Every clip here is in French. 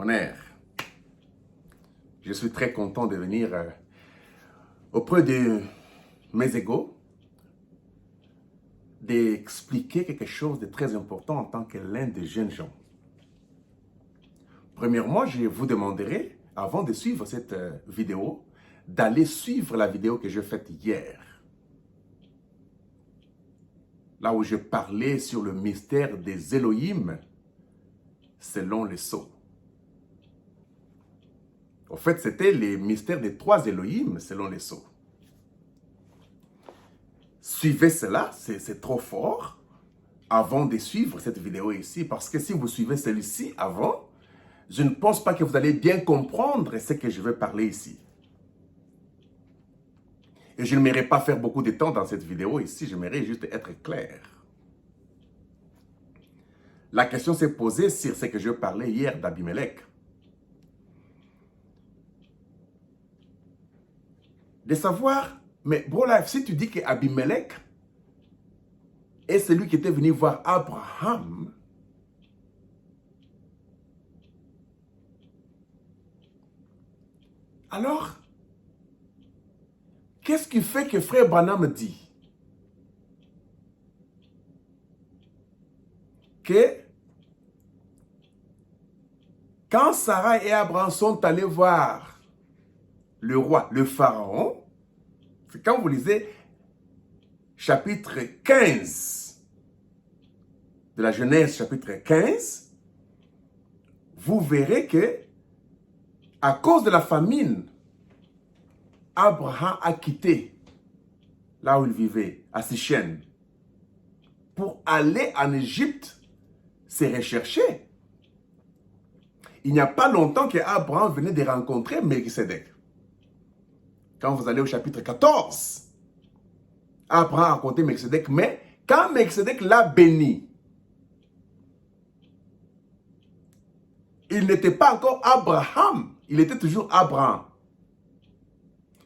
Honneur, je suis très content de venir auprès de mes égaux, d'expliquer quelque chose de très important en tant que l'un des jeunes gens. Premièrement, je vous demanderai, avant de suivre cette vidéo, d'aller suivre la vidéo que j'ai faite hier. Là où je parlais sur le mystère des Elohim selon les sceaux. En fait, c'était les mystères des trois Elohim selon les sceaux. Suivez cela, c'est trop fort, avant de suivre cette vidéo ici, parce que si vous suivez celle-ci avant, je ne pense pas que vous allez bien comprendre ce que je vais parler ici. Et je n'aimerais pas faire beaucoup de temps dans cette vidéo ici, j'aimerais juste être clair. La question s'est posée sur ce que je parlais hier d'Abimelech. De savoir, mais bro life, si tu dis qu'Abimelech est celui qui était venu voir Abraham, alors, qu'est-ce qui fait que frère Branham dit que quand Sarah et Abraham sont allés voir le roi, le pharaon, c'est quand vous lisez chapitre 15 de la Genèse, chapitre 15, vous verrez que à cause de la famine, Abraham a quitté là où il vivait, à Sichem, pour aller en Égypte se rechercher. Il n'y a pas longtemps qu'Abraham venait de rencontrer Melchisedec. Quand vous allez au chapitre 14, Abraham a rencontré Melchisedec, mais quand Melchisedec l'a béni, il n'était pas encore Abraham, il était toujours Abraham.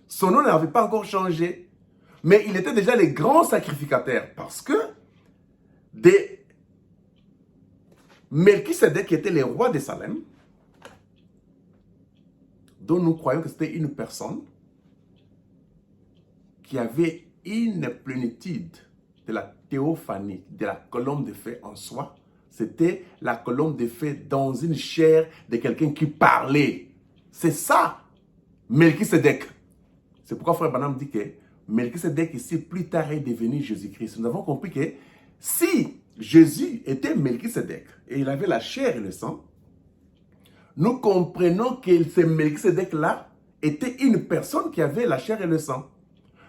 Son nom n'avait pas encore changé, mais il était déjà le grand sacrificateur parce que Melchisedec était le roi de Salem, dont nous croyons que c'était une personne qui avait une plénitude de la théophanie, de la colombe de feu en soi. C'était la colombe de feu dans une chair de quelqu'un qui parlait. C'est ça, Melchisedec. C'est pourquoi frère Branham dit que Melchisedec ici, plus tard, est devenu Jésus-Christ. Nous avons compris que si Jésus était Melchisedec et il avait la chair et le sang, nous comprenons que ce Melchisedec-là était une personne qui avait la chair et le sang.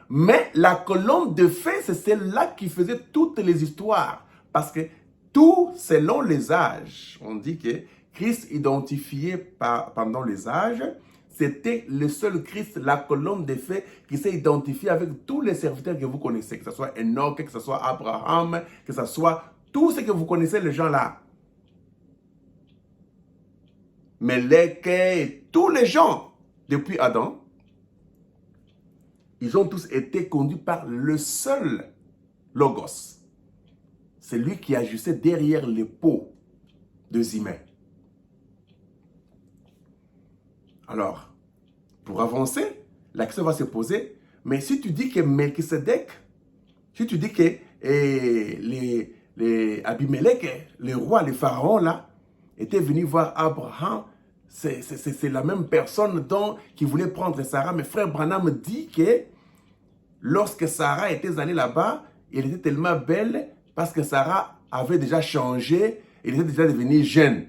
Mais la colombe de feu, c'est celle-là qui faisait toutes les histoires. Parce que tout selon les âges. On dit que Christ identifié pendant les âges, c'était le seul Christ, la colombe de feu, qui s'est identifié avec tous les serviteurs que vous connaissez. Que ce soit Enoch, que ce soit Abraham, que ce soit tout ce que vous connaissez, les gens là. Melech et tous les gens, depuis Adam, ils ont tous été conduits par le seul Logos. C'est lui qui agissait derrière les peaux de Zimé. Alors, pour avancer, la question va se poser, mais si tu dis que Melchisedec, si tu dis que les Abimelech, les rois, les pharaons là, étaient venus voir Abraham, c'est la même personne qui voulait prendre Sarah. Mais frère Branham dit que lorsque Sarah était allée là-bas, elle était tellement belle parce que Sarah avait déjà changé, elle était déjà devenue jeune.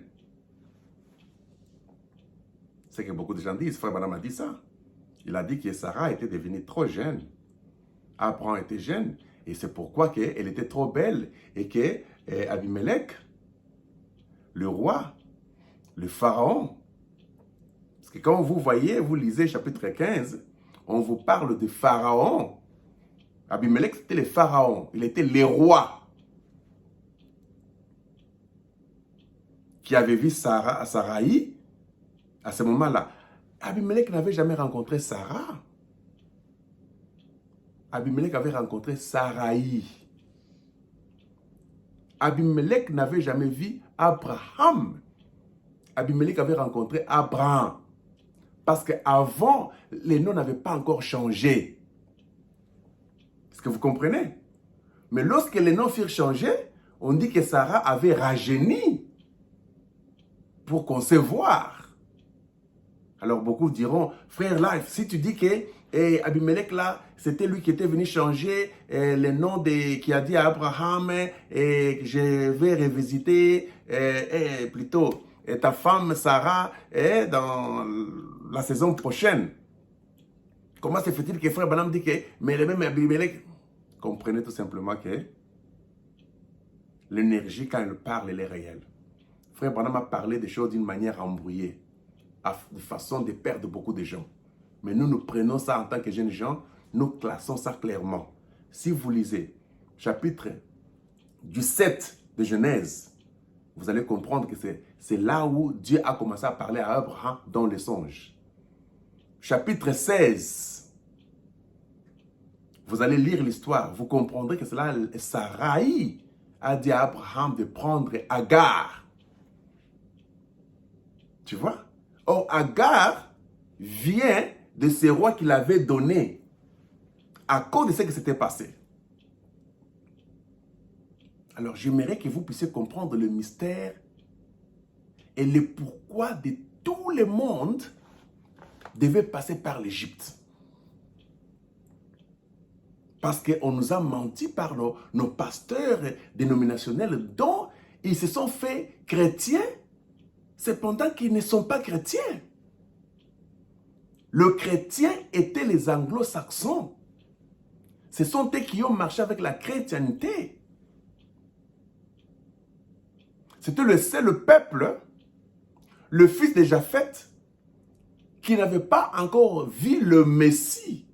C'est ce que beaucoup de gens disent. Frère Branham a dit ça. Il a dit que Sarah était devenue trop jeune. Abraham était jeune. Et c'est pourquoi elle était trop belle. Et que Abimelech, le roi, le pharaon, parce que quand vous voyez, vous lisez chapitre 15, on vous parle de pharaon. Abimelech, c'était le pharaon. Il était le roi qui avait vu Sarai à ce moment-là. Abimelech n'avait jamais rencontré Sarah. Abimelech avait rencontré Sarai. Abimelech n'avait jamais vu Abraham. Abimelech avait rencontré Abraham. Parce qu'avant, les noms n'avaient pas encore changé. Est-ce que vous comprenez? Mais lorsque les noms furent changés, on dit que Sarah avait rajeuni pour concevoir. Alors beaucoup diront, frère Life, si tu dis que Abimelech là, c'était lui qui était venu changer les noms qui a dit à Abraham, je vais revisiter plutôt ta femme Sarah dans la saison prochaine. Comment se fait-il que frère Branham dit que, mais le même Abimelech, comprenez tout simplement que l'énergie, quand elle parle, elle est réelle. Frère Branham a parlé des choses d'une manière embrouillée, de façon de perdre beaucoup de gens. Mais nous prenons ça en tant que jeunes gens, nous classons ça clairement. Si vous lisez chapitre du 7 de Genèse, vous allez comprendre que c'est là où Dieu a commencé à parler à Abraham dans les songes. Chapitre 16, vous allez lire l'histoire, vous comprendrez que c'est là Sarai a dit à Abraham de prendre Agar. Tu vois? Or, Agar vient de ces rois qu'il avait donnés à cause de ce qui s'était passé. Alors, j'aimerais que vous puissiez comprendre le mystère et le pourquoi de tout le monde devait passer par l'Égypte. Parce qu'on nous a menti par nos pasteurs dénominationnels dont ils se sont faits chrétiens, cependant qu'ils ne sont pas chrétiens. Le chrétien était les anglo-saxons. Ce sont eux qui ont marché avec la chrétienté. C'était le seul peuple, le fils de Japheth, qui n'avait pas encore vu le Messie.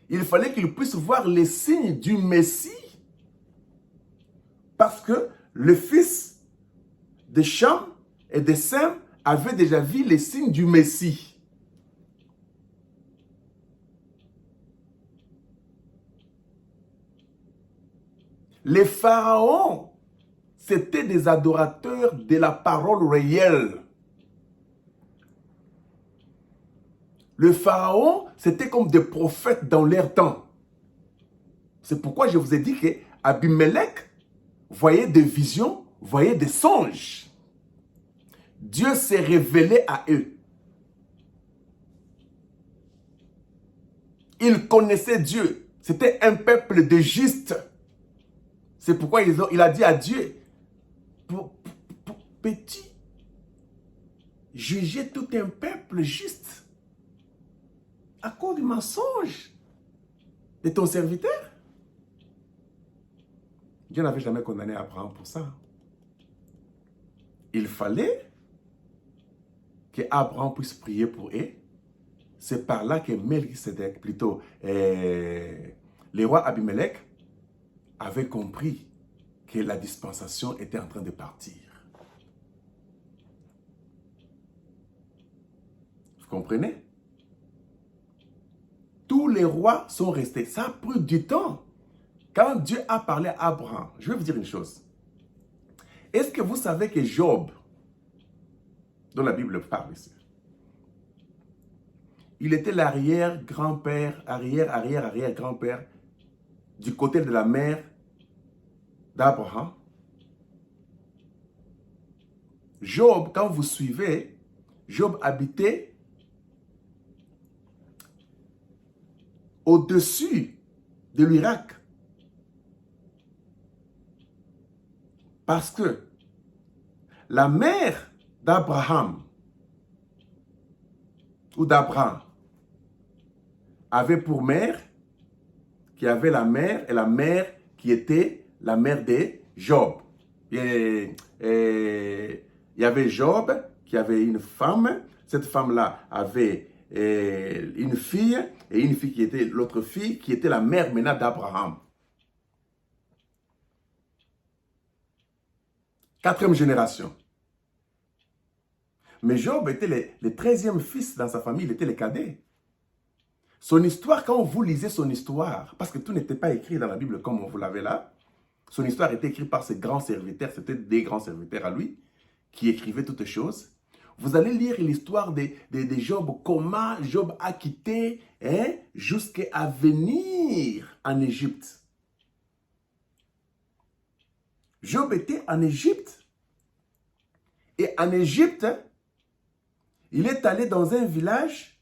Il fallait qu'il puisse voir les signes du Messie. Parce que le fils de Cham et de Sem avait déjà vu les signes du Messie. Les pharaons, c'était des adorateurs de la parole réelle. Le pharaon, c'était comme des prophètes dans leur temps. C'est pourquoi je vous ai dit que Abimelech voyait des visions, voyait des songes. Dieu s'est révélé à eux. Ils connaissaient Dieu. C'était un peuple de justes. C'est pourquoi il a dit à Dieu, petit, jugez tout un peuple juste à cause du mensonge de ton serviteur. Dieu n'avait jamais condamné Abraham pour ça. Il fallait que Abraham puisse prier pour eux. C'est par là que Melchisedec, plutôt le roi Abimelech, avait compris que la dispensation était en train de partir. Vous comprenez? Tous les rois sont restés. Ça a pris du temps. Quand Dieu a parlé à Abraham, je vais vous dire une chose. Est-ce que vous savez que Job, dont la Bible parle ici, il était l'arrière-grand-père, arrière-arrière-arrière-grand-père du côté de la mère d'Abraham. Job, quand vous suivez, Job habitait au-dessus de l'Irak. Parce que la mère d'Abraham ou d'Abraham avait pour mère, qui avait la mère, et la mère qui était la mère de Job. Il y avait Job qui avait une femme. Cette femme-là avait une fille, et une fille qui était l'autre fille, qui était la mère maintenant d'Abraham. 4e génération. Mais Job était le 13e fils dans sa famille, il était le cadet. Son histoire, quand vous lisez son histoire, parce que tout n'était pas écrit dans la Bible comme vous l'avez là, son histoire était écrite par ses grands serviteurs, c'était des grands serviteurs à lui, qui écrivait toutes choses. Vous allez lire l'histoire de Job, comment Job a quitté jusqu'à venir en Égypte. Job était en Égypte. Et en Égypte, il est allé dans un village.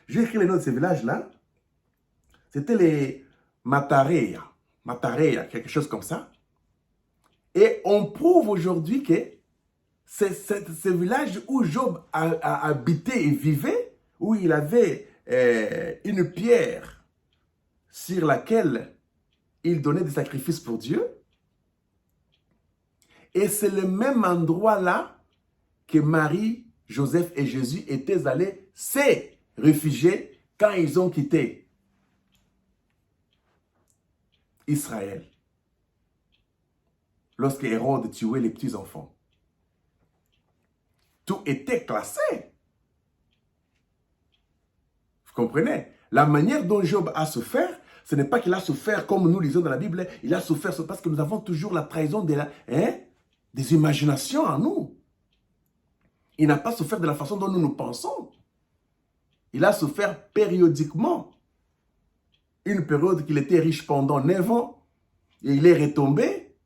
Je vais écrire les noms de ces villages-là. C'était les Matareya. Matareya, quelque chose comme ça. Et on prouve aujourd'hui que c'est ce village où Job a habité et vivait, où il avait une pierre sur laquelle il donnait des sacrifices pour Dieu. Et c'est le même endroit-là que Marie, Joseph et Jésus étaient allés se réfugier quand ils ont quitté Israël. Lorsque Hérode tuait les petits-enfants. Tout était classé. Vous comprenez? La manière dont Job a souffert, ce n'est pas qu'il a souffert comme nous lisons dans la Bible, il a souffert parce que nous avons toujours la trahison des imaginations en nous. Il n'a pas souffert de la façon dont nous nous pensons. Il a souffert périodiquement. Une période qu'il était riche pendant 9 ans, et il est retombé.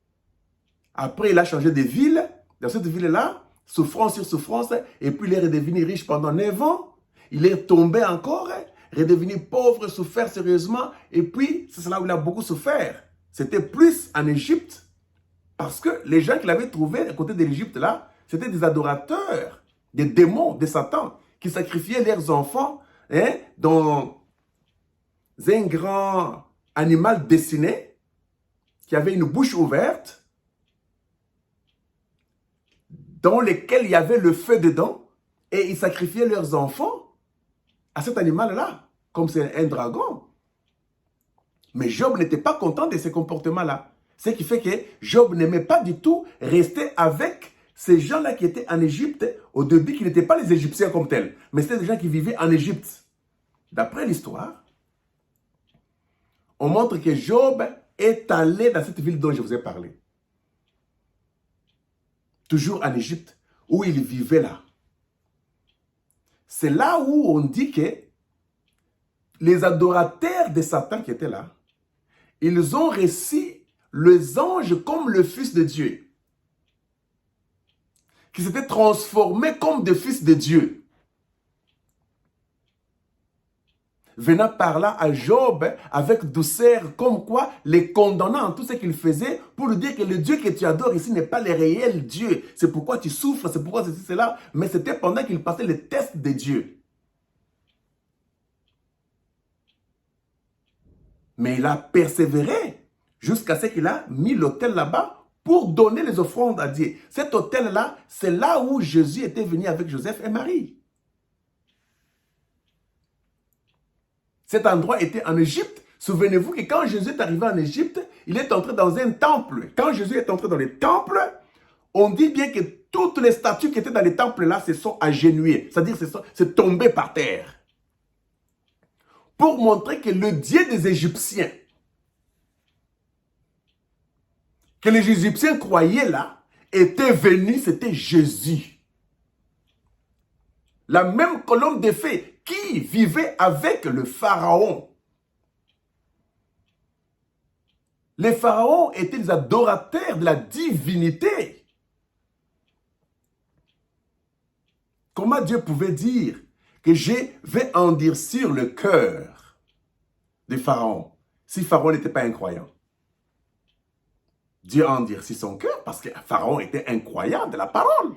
Après, il a changé de ville. Dans cette ville-là, souffrance sur souffrance, et puis il est redevenu riche pendant 9 ans. Il est tombé encore, redevenu pauvre, souffert sérieusement, et puis c'est là où il a beaucoup souffert. C'était plus en Égypte, parce que les gens qu'il avait trouvés à côté de l'Égypte là, c'était des adorateurs, des démons, des satans, qui sacrifiaient leurs enfants dans un grand animal dessiné, qui avait une bouche ouverte, dans lequel il y avait le feu dedans, et ils sacrifiaient leurs enfants à cet animal-là, comme c'est un dragon. Mais Job n'était pas content de ces comportements-là. Ce qui fait que Job n'aimait pas du tout rester avec ces gens-là qui étaient en Égypte, au début, qui n'étaient pas les Égyptiens comme tels, mais c'était des gens qui vivaient en Égypte. D'après l'histoire, on montre que Job est allé dans cette ville dont je vous ai parlé. Toujours en Égypte, où il vivait là. C'est là où on dit que les adorateurs de Satan qui étaient là, ils ont reçu les anges comme le Fils de Dieu, qui s'étaient transformés comme des fils de Dieu. Venant par là à Job avec douceur, comme quoi les condamnant en tout ce qu'il faisait, pour lui dire que le Dieu que tu adores ici n'est pas le réel Dieu. C'est pourquoi tu souffres, c'est pourquoi ceci, cela. Mais c'était pendant qu'il passait le test de Dieu. Mais il a persévéré jusqu'à ce qu'il a mis l'autel là-bas pour donner les offrandes à Dieu. Cet autel-là, c'est là où Jésus était venu avec Joseph et Marie. Cet endroit était en Égypte. Souvenez-vous que quand Jésus est arrivé en Égypte, il est entré dans un temple. Quand Jésus est entré dans le temple, on dit bien que toutes les statues qui étaient dans les temples là se sont agenouillées. C'est-à-dire c'est tombé par terre. Pour montrer que le Dieu des Égyptiens, que les Égyptiens croyaient là, était venu, c'était Jésus. La même colonne de feu qui vivait avec le pharaon. Les pharaons étaient des adorateurs de la divinité. Comment Dieu pouvait dire que je vais endurcir le cœur des pharaons si Pharaon n'était pas incroyant? Dieu a endurci son cœur parce que Pharaon était incroyant de la parole.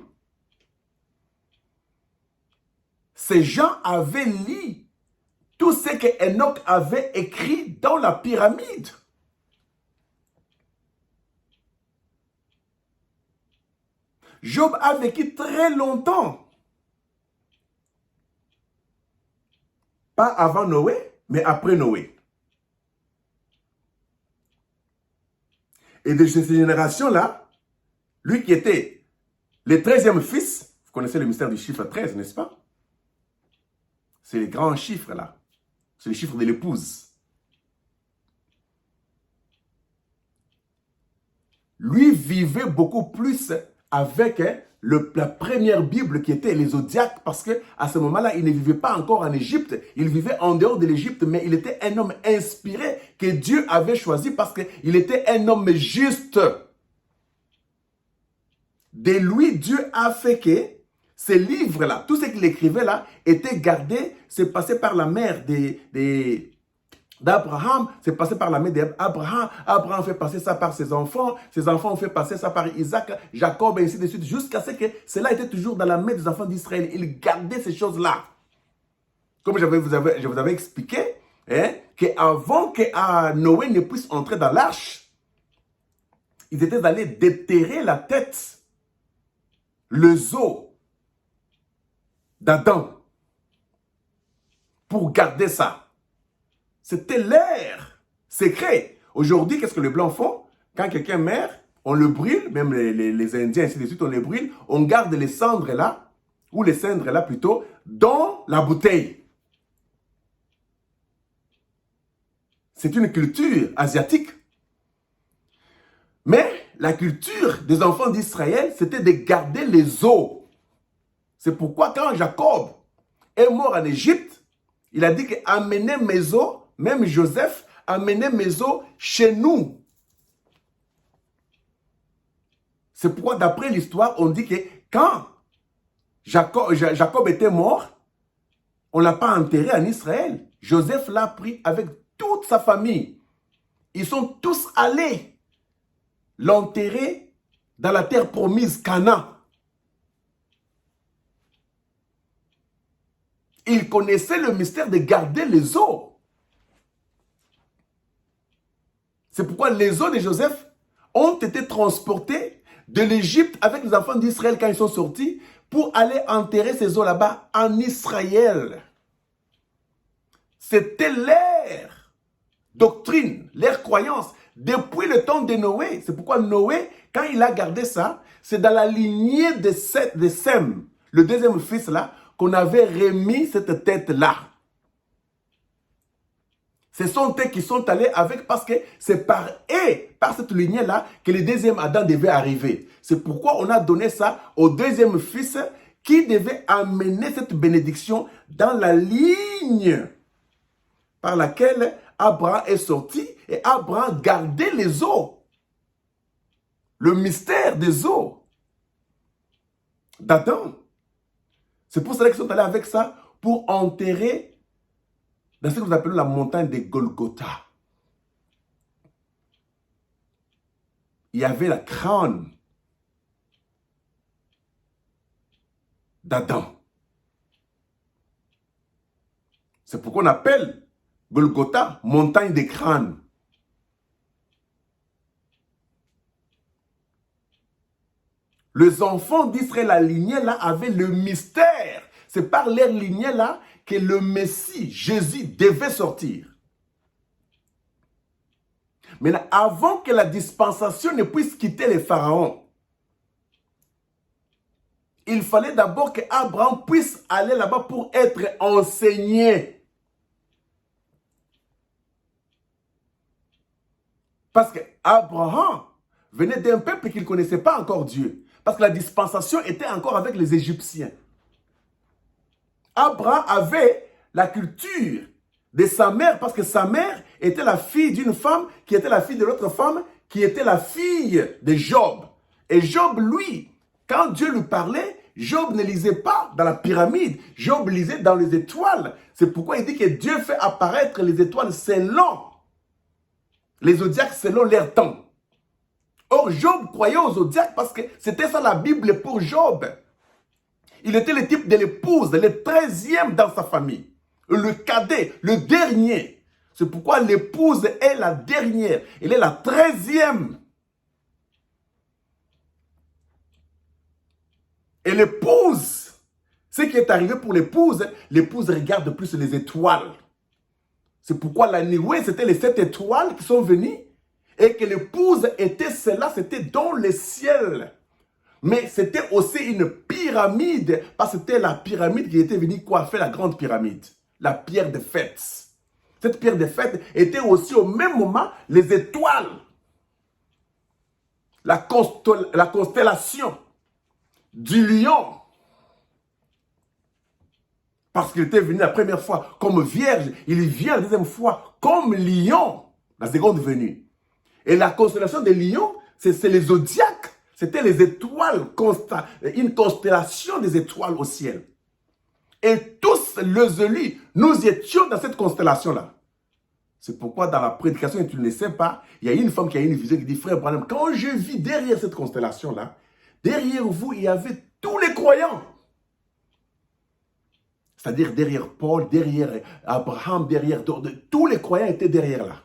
Ces gens avaient lu tout ce que Enoch avait écrit dans la pyramide. Job a vécu très longtemps. Pas avant Noé, mais après Noé. Et de cette génération-là, lui qui était le 13e fils, vous connaissez le mystère du chiffre 13, n'est-ce pas? C'est les grands chiffres là. C'est le chiffre de l'épouse. Lui vivait beaucoup plus avec la première Bible qui était les Zodiacs, parce qu'à ce moment-là, il ne vivait pas encore en Égypte, il vivait en dehors de l'Égypte, mais il était un homme inspiré que Dieu avait choisi parce qu'il était un homme juste. De lui, Dieu a fait que ces livres-là, tout ce qu'il écrivait là, était gardé, c'est passé par la mère d'Abraham, c'est passé par la main d'Abraham. Abraham fait passer ça par ses enfants ont fait passer ça par Isaac, Jacob, et ainsi de suite, jusqu'à ce que cela était toujours dans la main des enfants d'Israël. Ils gardaient ces choses-là. Comme je vous avais expliqué, qu'avant que Noé ne puisse entrer dans l'arche, ils étaient allés déterrer la tête, les os d'Adam, pour garder ça. C'était l'air secret. Aujourd'hui, qu'est-ce que les Blancs font? Quand quelqu'un meurt, on le brûle, même les Indiens, ainsi de suite, on les brûle, on garde les cendres là, ou les cendres là plutôt, dans la bouteille. C'est une culture asiatique. Mais la culture des enfants d'Israël, c'était de garder les os. C'est pourquoi quand Jacob est mort en Égypte, il a dit que amenez mes os, même Joseph, amenez mes os chez nous. C'est pourquoi d'après l'histoire, on dit que quand Jacob était mort, on ne l'a pas enterré en Israël. Joseph l'a pris avec toute sa famille. Ils sont tous allés l'enterrer dans la terre promise, Canaan. Il connaissait le mystère de garder les os. C'est pourquoi les os de Joseph ont été transportés de l'Égypte avec les enfants d'Israël quand ils sont sortis pour aller enterrer ces os là-bas en Israël. C'était leur doctrine, leur croyance depuis le temps de Noé. C'est pourquoi Noé, quand il a gardé ça, c'est dans la lignée de Sem, le deuxième fils là, qu'on avait remis cette tête-là. Ce sont eux qui sont allés avec parce que c'est par eux, par cette lignée-là, que le deuxième Adam devait arriver. C'est pourquoi on a donné ça au deuxième fils qui devait amener cette bénédiction dans la ligne par laquelle Abraham est sorti et Abraham gardait les os. Le mystère des os d'Adam. C'est pour cela qu'ils sont allés avec ça pour enterrer dans ce que nous appelons la montagne de Golgotha. Il y avait la crâne d'Adam. C'est pourquoi on appelle Golgotha montagne des crânes. Les enfants d'Israël, la lignée là, avaient le mystère. C'est par leur lignée là que le Messie, Jésus, devait sortir. Mais avant que la dispensation ne puisse quitter les pharaons, il fallait d'abord qu'Abraham puisse aller là-bas pour être enseigné. Parce qu'Abraham venait d'un peuple qui ne connaissait pas encore Dieu. Parce que la dispensation était encore avec les Égyptiens. Abraham avait la culture de sa mère parce que sa mère était la fille d'une femme qui était la fille de l'autre femme qui était la fille de Job. Et Job, lui, quand Dieu lui parlait, Job ne lisait pas dans la pyramide. Job lisait dans les étoiles. C'est pourquoi il dit que Dieu fait apparaître les étoiles selon les zodiacs, selon leur temps. Or, Job croyait aux zodiacs parce que c'était ça la Bible pour Job. Il était le type de l'épouse, le 13e dans sa famille. Le cadet, le dernier. C'est pourquoi l'épouse est la dernière. Elle est la 13e. Et l'épouse, ce qui est arrivé pour l'épouse regarde plus les étoiles. C'est pourquoi la nuit, c'était les 7 étoiles qui sont venues. Et que l'épouse était cela, c'était dans le ciel. Mais c'était aussi une pyramide, parce que c'était la pyramide qui était venue coiffer la grande pyramide. La pierre de fête. Cette pierre de fête était aussi au même moment les étoiles. La constellation. du lion. Parce qu'il était venu la première fois comme vierge, il vient la deuxième fois comme lion, la seconde venue. Et la constellation des lions, c'est les zodiaques. C'était les étoiles, une constellation des étoiles au ciel. Et tous les élus, nous étions dans cette constellation-là. C'est pourquoi dans la prédication, et tu ne le sais pas, il y a une femme qui a une vision qui dit, frère Branham, quand je vis derrière cette constellation-là, derrière vous, il y avait tous les croyants. C'est-à-dire derrière Paul, derrière Abraham, derrière tous les croyants étaient derrière là.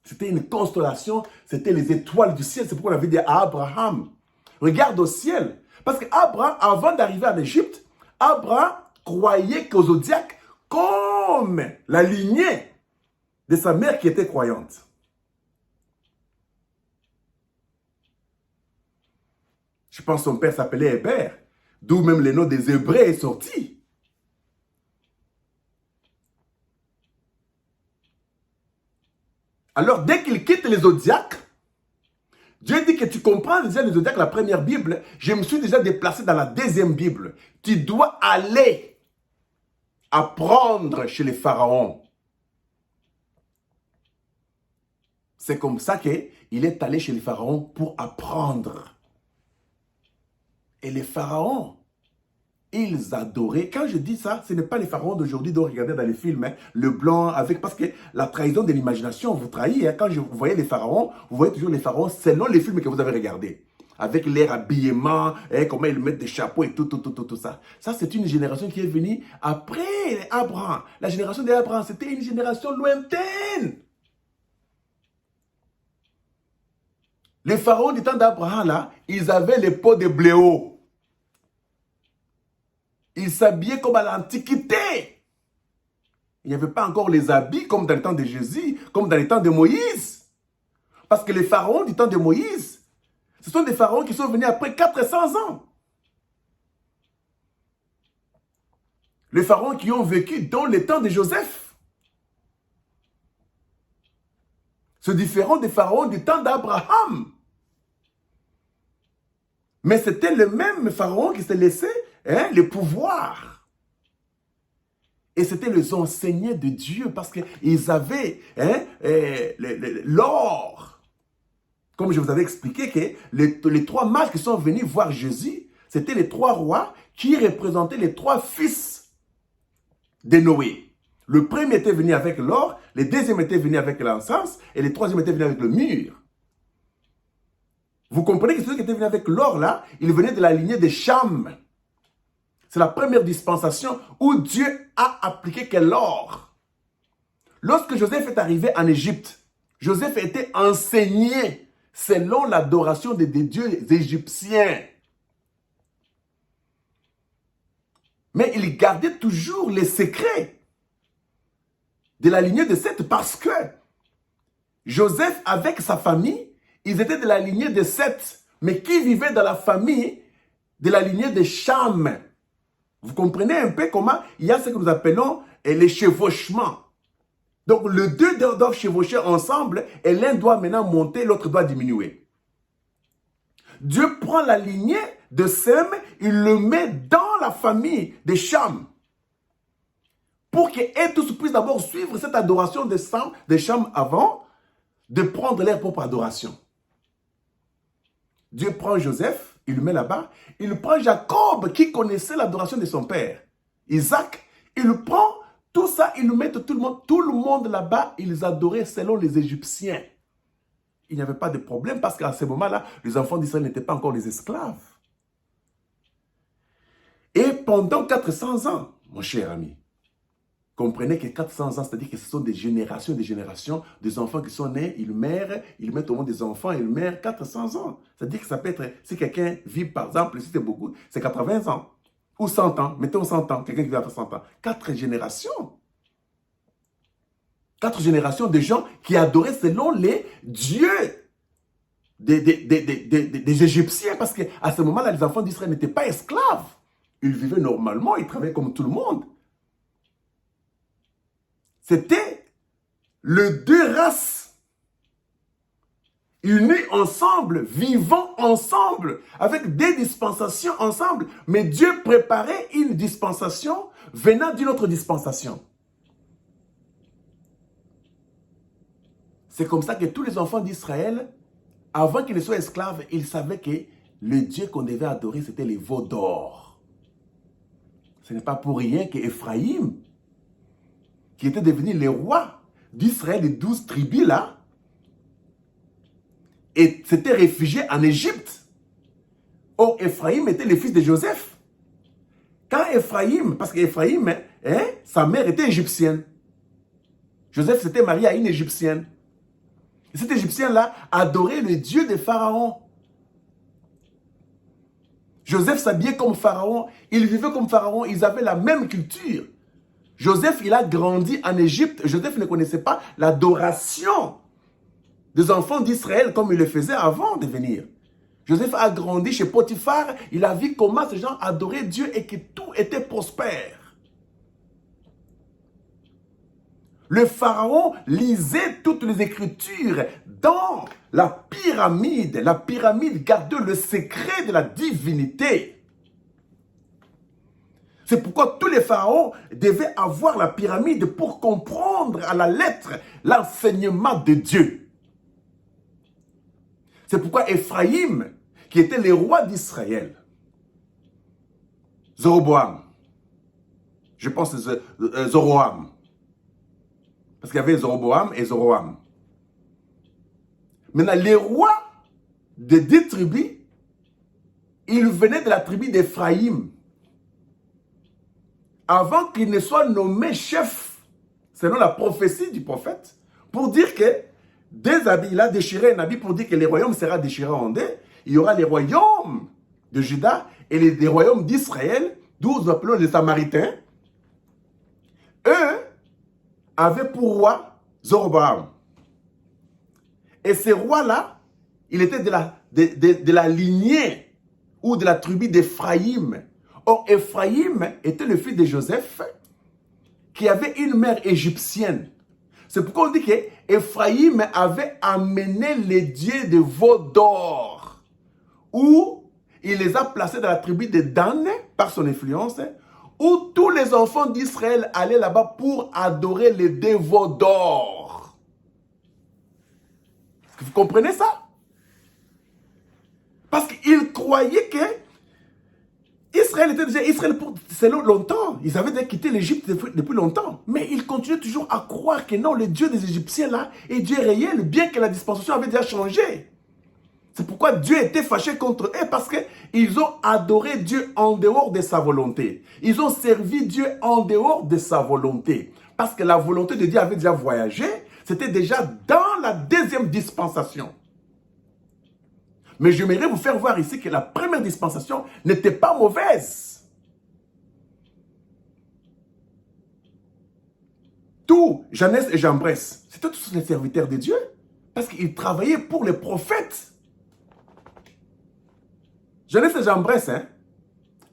C'était une constellation, c'était les étoiles du ciel. C'est pourquoi on avait dit à Abraham, regarde au ciel. Parce qu'Abraham, avant d'arriver en Égypte, Abraham croyait qu'aux zodiaques comme la lignée de sa mère qui était croyante. Je pense que son père s'appelait Hébert, d'où même le nom des Hébreux est sorti. Alors, dès qu'il quitte les zodiaques, Dieu dit que tu comprends déjà les zodiaques, la première Bible, je me suis déjà déplacé dans la deuxième Bible. Tu dois aller apprendre chez les pharaons. C'est comme ça qu'il est allé chez les pharaons pour apprendre. Et les pharaons, ils adoraient. Quand je dis ça, ce n'est pas les pharaons d'aujourd'hui dont regardez dans les films, hein, le blanc avec... Parce que la trahison de l'imagination vous trahit. Hein. Quand vous voyez les pharaons, vous voyez toujours les pharaons selon les films que vous avez regardés. Avec leur habillement, hein, comment ils mettent des chapeaux et tout ça. Ça, c'est une génération qui est venue après Abraham. La génération d'Abraham, c'était une génération lointaine. Les pharaons du temps d'Abraham, là, ils avaient les pots de bléau. Ils s'habillaient comme à l'Antiquité. Il n'y avait pas encore les habits comme dans le temps de Jésus, comme dans le temps de Moïse. Parce que les pharaons du temps de Moïse, ce sont des pharaons qui sont venus après 400 ans. Les pharaons qui ont vécu dans le temps de Joseph. C'est différent des pharaons du temps d'Abraham. Mais c'était le même pharaon qui s'est laissé le pouvoir. Et c'était les enseignants de Dieu parce qu'ils avaient l'or. Comme je vous avais expliqué que les trois mages qui sont venus voir Jésus, c'était les trois rois qui représentaient les trois fils de Noé. Le premier était venu avec l'or, le deuxième était venu avec l'encens et le troisième était venu avec le mur. Vous comprenez que ceux qui étaient venus avec l'or là, ils venaient de la lignée de Cham. C'est la première dispensation où Dieu a appliqué que l'or. Lorsque Joseph est arrivé en Égypte, Joseph était enseigné selon l'adoration des dieux égyptiens. Mais il gardait toujours les secrets de la lignée de Seth parce que Joseph, avec sa famille, ils étaient de la lignée de Seth, mais qui vivait dans la famille de la lignée de Cham. Vous comprenez un peu comment il y a ce que nous appelons les chevauchements. Donc, les deux doivent chevaucher ensemble et l'un doit maintenant monter, l'autre doit diminuer. Dieu prend la lignée de Sem, il le met dans la famille de Cham. Pour qu'eux tous puissent d'abord suivre cette adoration de Cham avant de prendre leur propre adoration. Dieu prend Joseph, il le met là-bas. Il prend Jacob qui connaissait l'adoration de son père. Isaac, il prend tout ça, il nous met tout le monde là-bas, ils adoraient selon les Égyptiens. Il n'y avait pas de problème parce qu'à ce moment-là, les enfants d'Israël n'étaient pas encore des esclaves. Et pendant 400 ans, mon cher ami, comprenez que 400 ans, c'est-à-dire que ce sont des générations, des enfants qui sont nés, ils meurent, ils mettent au monde des enfants, ils meurent 400 ans. C'est-à-dire que ça peut être, si quelqu'un vit par exemple, si c'est beaucoup, c'est 80 ans. Ou 100 ans, mettons 100 ans, quelqu'un qui vit après 100 ans. 4 générations. 4 générations de gens qui adoraient selon les dieux des Égyptiens. Parce qu'à ce moment-là, les enfants d'Israël n'étaient pas esclaves. Ils vivaient normalement, ils travaillaient comme tout le monde. C'était les deux races unis ensemble, vivant ensemble, avec des dispensations ensemble. Mais Dieu préparait une dispensation venant d'une autre dispensation. C'est comme ça que tous les enfants d'Israël, avant qu'ils ne soient esclaves, ils savaient que le Dieu qu'on devait adorer, c'était les veaux d'or. Ce n'est pas pour rien qu'Éphraïm, qui était devenu le roi d'Israël, des 12 tribus là, et s'était réfugié en Égypte. Or, Éphraïm était le fils de Joseph. Quand Éphraïm, parce qu'Éphraïm, sa mère était égyptienne. Joseph s'était marié à une égyptienne. Et cet égyptien-là adorait le Dieu de Pharaon. Joseph s'habillait comme Pharaon, il vivait comme Pharaon, ils avaient la même culture. Joseph, il a grandi en Égypte. Joseph ne connaissait pas l'adoration des enfants d'Israël comme il le faisait avant de venir. Joseph a grandi chez Potiphar, il a vu comment ces gens adoraient Dieu et que tout était prospère. Le pharaon lisait toutes les écritures dans la pyramide. La pyramide gardait le secret de la divinité. C'est pourquoi tous les pharaons devaient avoir la pyramide pour comprendre à la lettre l'enseignement de Dieu. C'est pourquoi Éphraïm, qui était le roi d'Israël, Zoroboam, je pense Zoroam, parce qu'il y avait Zoroboam et Zoroam. Maintenant, les rois des 10 tribus, ils venaient de la tribu d'Éphraïm. Avant qu'ils ne soient nommés chefs, selon la prophétie du prophète, pour dire que des habits, il a déchiré un habit pour dire que le royaume sera déchiré en deux. Il y aura les royaumes de Juda et les royaumes d'Israël, d'où nous appelons les Samaritains. Eux avaient pour roi Zoroboam. Et ce roi-là, il était de la lignée ou de la tribu d'Éphraïm. Or, Éphraïm était le fils de Joseph qui avait une mère égyptienne. C'est pourquoi on dit qu'Éphraïm avait amené les dieux de veau d'or, où il les a placés dans la tribu de Dan par son influence, où tous les enfants d'Israël allaient là-bas pour adorer les dieux veaux d'or. Est-ce que vous comprenez ça? Parce qu'ils croyaient que Israël était déjà Israël pour longtemps. Ils avaient déjà quitté l'Égypte depuis longtemps. Mais ils continuaient toujours à croire que non, le Dieu des Égyptiens là est Dieu réel, bien que la dispensation avait déjà changé. C'est pourquoi Dieu était fâché contre eux, parce qu'ils ont adoré Dieu en dehors de sa volonté. Ils ont servi Dieu en dehors de sa volonté. Parce que la volonté de Dieu avait déjà voyagé. C'était déjà dans la deuxième dispensation. Mais j'aimerais vous faire voir ici que la première dispensation n'était pas mauvaise. Tous, Jeannès et Jambres, c'était tous les serviteurs de Dieu. Parce qu'ils travaillaient pour les prophètes. Jeannès et Jambres,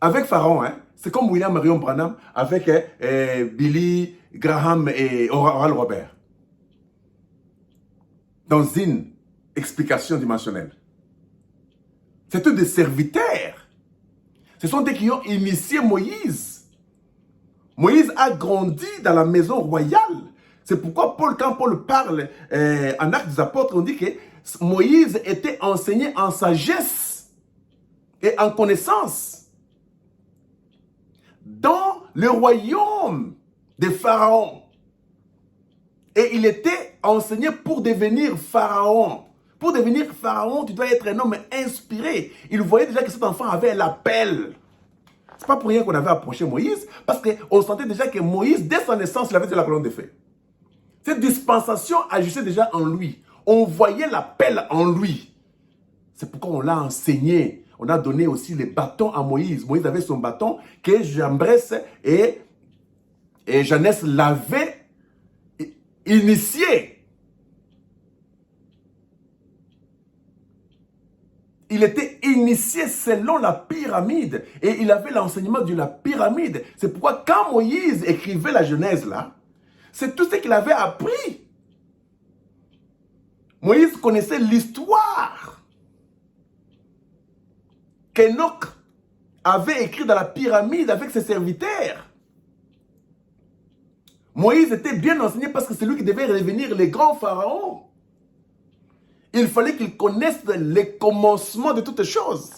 avec Pharaon, c'est comme William Marion Branham avec Billy Graham et Oral Robert. Dans une explication dimensionnelle. C'est eux des serviteurs. Ce sont eux qui ont initié Moïse. Moïse a grandi dans la maison royale. C'est pourquoi quand Paul parle en Actes des Apôtres, on dit que Moïse était enseigné en sagesse et en connaissance dans le royaume des pharaons. Et il était enseigné pour devenir pharaon. Pour devenir pharaon, tu dois être un homme inspiré. Il voyait déjà que cet enfant avait l'appel. Ce n'est pas pour rien qu'on avait approché Moïse, parce qu'on sentait déjà que Moïse, dès sa naissance, il avait de la colonne de feu. Cette dispensation agissait déjà en lui. On voyait l'appel en lui. C'est pourquoi on l'a enseigné. On a donné aussi les bâtons à Moïse. Moïse avait son bâton que Jambres et Jeannès l'avaient initié. Il était initié selon la pyramide. Et il avait l'enseignement de la pyramide. C'est pourquoi quand Moïse écrivait la Genèse là, c'est tout ce qu'il avait appris. Moïse connaissait l'histoire qu'Enoch avait écrit dans la pyramide avec ses serviteurs. Moïse était bien enseigné parce que c'est lui qui devait redevenir le grand pharaon. Il fallait qu'il connaisse les commencements de toutes choses.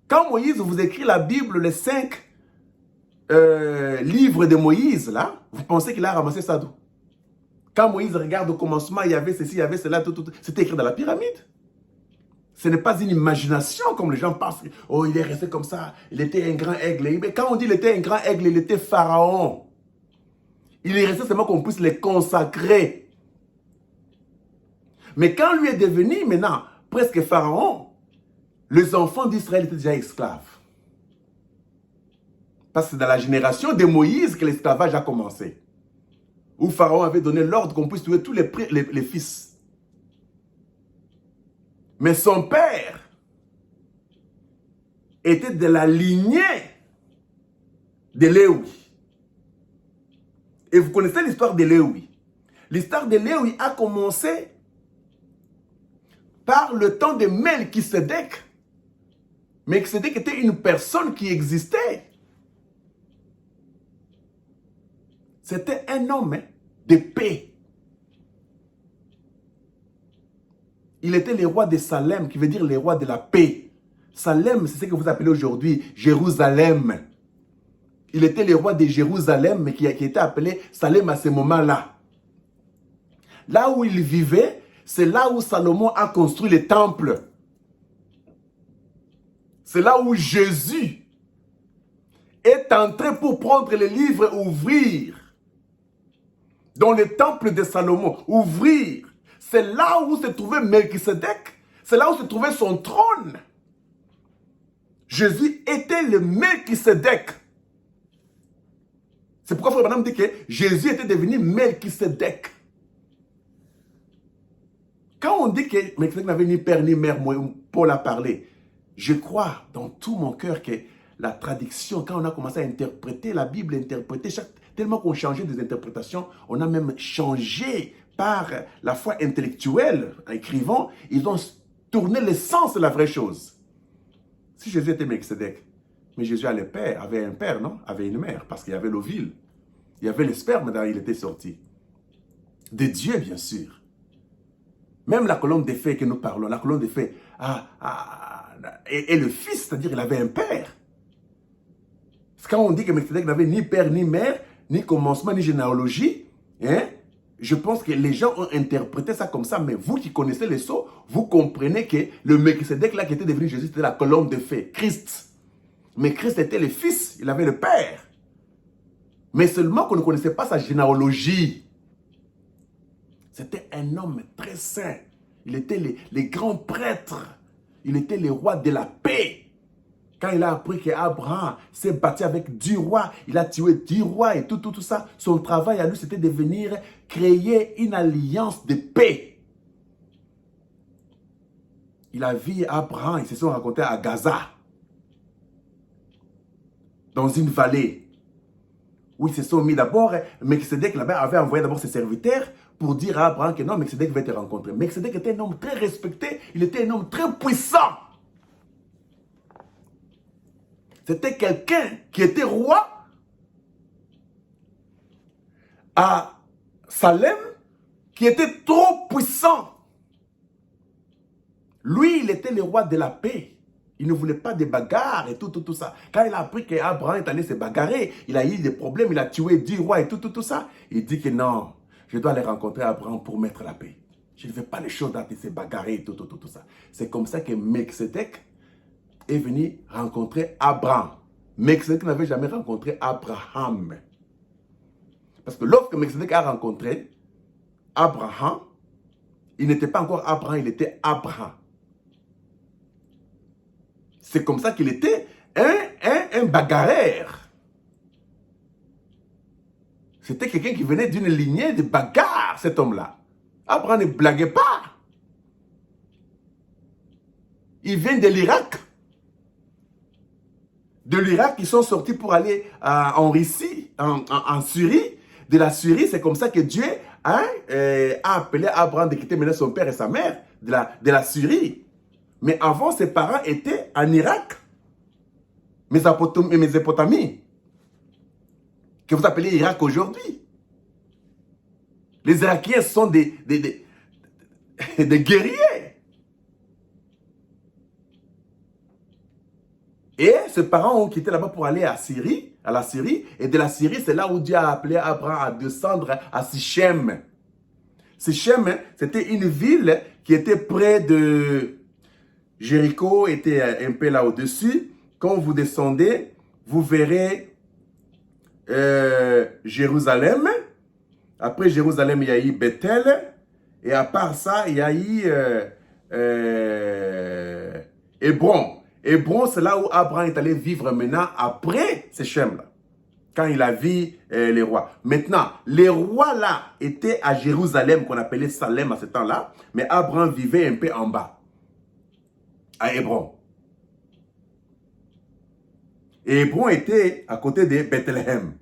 Quand Moïse vous écrit la Bible, les 5 livres de Moïse, là, vous pensez qu'il a ramassé ça d'où? Quand Moïse regarde au commencement, il y avait ceci, il y avait cela, tout, c'était écrit dans la pyramide. Ce n'est pas une imagination comme les gens pensent. Oh, il est resté comme ça, il était un grand aigle. Mais quand on dit qu'il était un grand aigle, il était pharaon. Il est resté seulement qu'on puisse les consacrer. Mais quand lui est devenu maintenant presque pharaon, les enfants d'Israël étaient déjà esclaves. Parce que c'est dans la génération de Moïse que l'esclavage a commencé. Où Pharaon avait donné l'ordre qu'on puisse tuer tous les fils. Mais son père était de la lignée de Léwi. Et vous connaissez l'histoire de Léwi. L'histoire de Léwi a commencé par le temps de Melchisedec. Melchisedec était une personne qui existait. C'était un homme de paix. Il était le roi de Salem, qui veut dire le roi de la paix. Salem, c'est ce que vous appelez aujourd'hui Jérusalem. Il était le roi de Jérusalem, mais qui était appelé Salem à ce moment-là. Là où il vivait, c'est là où Salomon a construit le temple. C'est là où Jésus est entré pour prendre les livres et ouvrir. Dans le temple de Salomon, ouvrir. C'est là où se trouvait Melchisedec. C'est là où se trouvait son trône. Jésus était le Melchisedec. C'est pourquoi Frère Branham dit que Jésus était devenu Melchisedec. Quand on dit que Melchisedec n'avait ni père ni mère, Paul a parlé, je crois dans tout mon cœur que la traduction, quand on a commencé à interpréter la Bible, tellement qu'on changeait des interprétations, on a même changé par la foi intellectuelle, en écrivant, ils ont tourné le sens de la vraie chose. Si Jésus était Melchisedec, mais Jésus avait un père, non? Avait une mère, parce qu'il y avait l'ovule. Il y avait le sperme, il était sorti. De Dieu, bien sûr. Même la colonne des faits que nous parlons, la colonne des faits et le fils, c'est-à-dire il avait un père. Quand on dit que Melchisedec n'avait ni père, ni mère, ni commencement, ni généalogie, hein, je pense que les gens ont interprété ça comme ça, mais vous qui connaissez les sceaux, vous comprenez que le Melchisedec là qui était devenu Jésus, c'était la colonne de feu, Christ. Mais Christ était le fils, il avait le père. Mais seulement qu'on ne connaissait pas sa généalogie. C'était un homme très saint. Il était le grand prêtre. Il était le roi de la paix. Quand il a appris qu'Abraham s'est battu avec 10 rois, il a tué 10 rois et tout ça, son travail à lui, c'était de venir créer une alliance de paix. Il a vu Abraham, ils se sont rencontrés à Gaza, dans une vallée, où ils se sont mis d'abord, Melchisedec là-bas avait envoyé d'abord ses serviteurs pour dire à Abraham que non, Melchisedec va te rencontrer. Melchisedec était un homme très respecté, il était un homme très puissant. C'était quelqu'un qui était roi à Salem, qui était trop puissant. Lui, il était le roi de la paix. Il ne voulait pas de bagarres et tout ça. Quand il a appris qu'Abraham est allé se bagarrer, il a eu des problèmes, il a tué 10 rois et tout ça. Il dit que non, je dois aller rencontrer Abraham pour mettre la paix. Je ne veux pas les choses à se bagarrer et tout ça. C'est comme ça que Melchisedec est venu rencontrer Abraham. Melchisedec n'avait jamais rencontré Abraham. Parce que lorsque Melchisedec a rencontré Abraham, il n'était pas encore Abraham, il était Abraham. C'est comme ça qu'il était un bagarreur. C'était quelqu'un qui venait d'une lignée de bagarre, cet homme-là. Abraham ne blaguait pas. Il vient de l'Irak. De l'Irak, ils sont sortis pour aller en Russie, en Syrie. De la Syrie, c'est comme ça que Dieu a appelé Abraham de quitter maintenant son père et sa mère de la Syrie. Mais avant, ses parents étaient en Irak, Mésopotamie, que vous appelez Irak aujourd'hui. Les Irakiens sont des guerriers. Et ses parents ont quitté là-bas pour aller à la Syrie. Et de la Syrie, c'est là où Dieu a appelé Abraham à descendre à Sichem. Sichem, c'était une ville qui était près de Jéricho, était un peu là au-dessus. Quand vous descendez, vous verrez Jérusalem. Après Jérusalem, il y a eu Bethel. Et à part ça, il y a eu Hébron. Hébron, c'est là où Abraham est allé vivre maintenant après Sichem, là, quand il a vu les rois. Maintenant, les rois là étaient à Jérusalem, qu'on appelait Salem à ce temps-là, mais Abraham vivait un peu en bas, à Hébron. Et Hébron était à côté de Bethléem.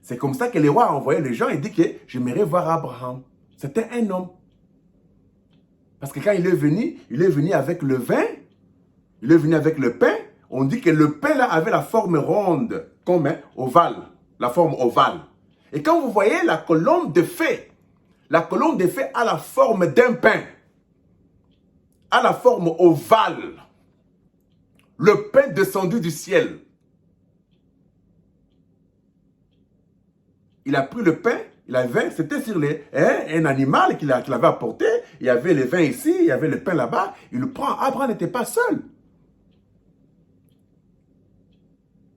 C'est comme ça que les rois envoyaient les gens et dit que j'aimerais voir Abraham. C'était un homme. Parce que quand il est venu avec le vin, il est venu avec le pain. On dit que le pain là avait la forme ronde, comme ovale, la forme ovale. Et quand vous voyez la colombe de feu a la forme d'un pain, a la forme ovale. Le pain descendu du ciel. Il a pris le pain, il avait, c'était sur un animal qu'il avait apporté. Il y avait le vin ici, il y avait le pain là-bas. Il le prend. Abraham n'était pas seul.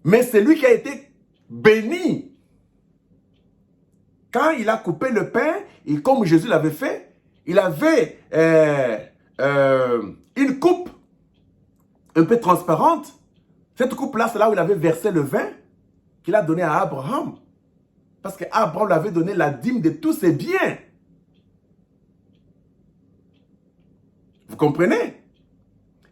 Mais c'est lui qui a été béni. Quand il a coupé le pain, et comme Jésus l'avait fait, il avait une coupe un peu transparente. Cette coupe-là, c'est là où il avait versé le vin qu'il a donné à Abraham. Parce qu'Abraham lui avait donné la dîme de tous ses biens. Vous comprenez?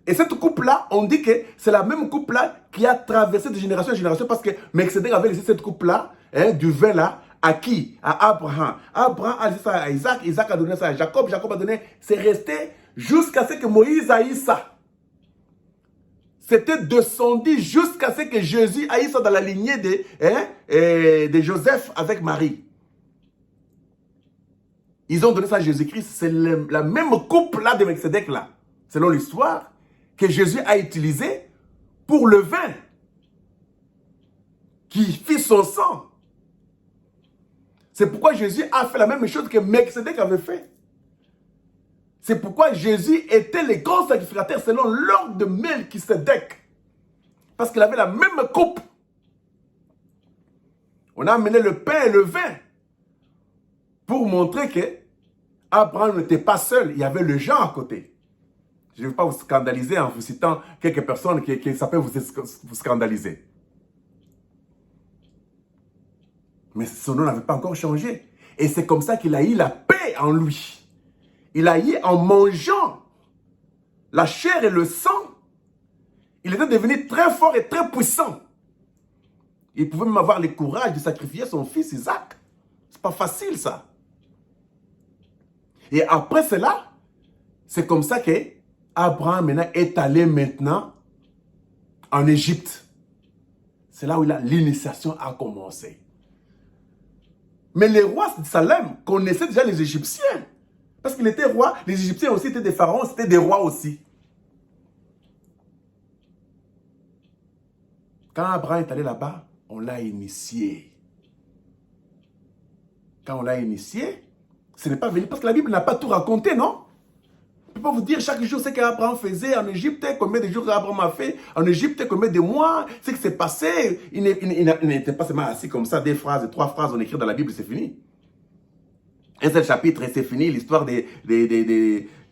Et cette coupe-là, on dit que c'est la même coupe-là qui a traversé de génération en génération parce que Melchisedec avait laissé cette coupe-là, du vin-là, à qui? À Abraham. Abraham a dit ça à Isaac, Isaac a donné ça à Jacob, Jacob a donné, c'est resté jusqu'à ce que Moïse a eu ça. C'était descendu jusqu'à ce que Jésus aille ça dans la lignée de Joseph avec Marie. Ils ont donné ça à Jésus-Christ. C'est la même coupe là de Melchisedec là, selon l'histoire, que Jésus a utilisé pour le vin, qui fit son sang. C'est pourquoi Jésus a fait la même chose que Melchisedec avait fait. C'est pourquoi Jésus était le grand sacrificateur selon l'ordre de Melchisedec. Parce qu'il avait la même coupe. On a amené le pain et le vin pour montrer que Abraham n'était pas seul. Il y avait le Jean à côté. Je ne vais pas vous scandaliser en vous citant quelques personnes qui ça peut vous scandaliser. Mais son nom n'avait pas encore changé. Et c'est comme ça qu'il a eu la paix en lui. Il a eu en mangeant la chair et le sang. Il était devenu très fort et très puissant. Il pouvait même avoir le courage de sacrifier son fils Isaac. C'est pas facile ça. Et après cela, c'est comme ça que Abraham maintenant est allé maintenant en Égypte. C'est là où l'initiation a commencé. Mais les rois de Salem connaissaient déjà les Égyptiens. Parce qu'il était roi, les Égyptiens aussi étaient des pharaons, c'était des rois aussi. Quand Abraham est allé là-bas, on l'a initié. Quand on l'a initié, ce n'est pas venu, parce que la Bible n'a pas tout raconté, non? Je ne peux pas vous dire chaque jour ce qu'Abraham faisait en Égypte, combien de jours Abraham a fait en Égypte, combien de mois, ce qui s'est passé. Il n'était pas seulement assis comme ça, 2 phrases, 3 phrases, on écrit dans la Bible, c'est fini. Un seul chapitre et c'est fini, l'histoire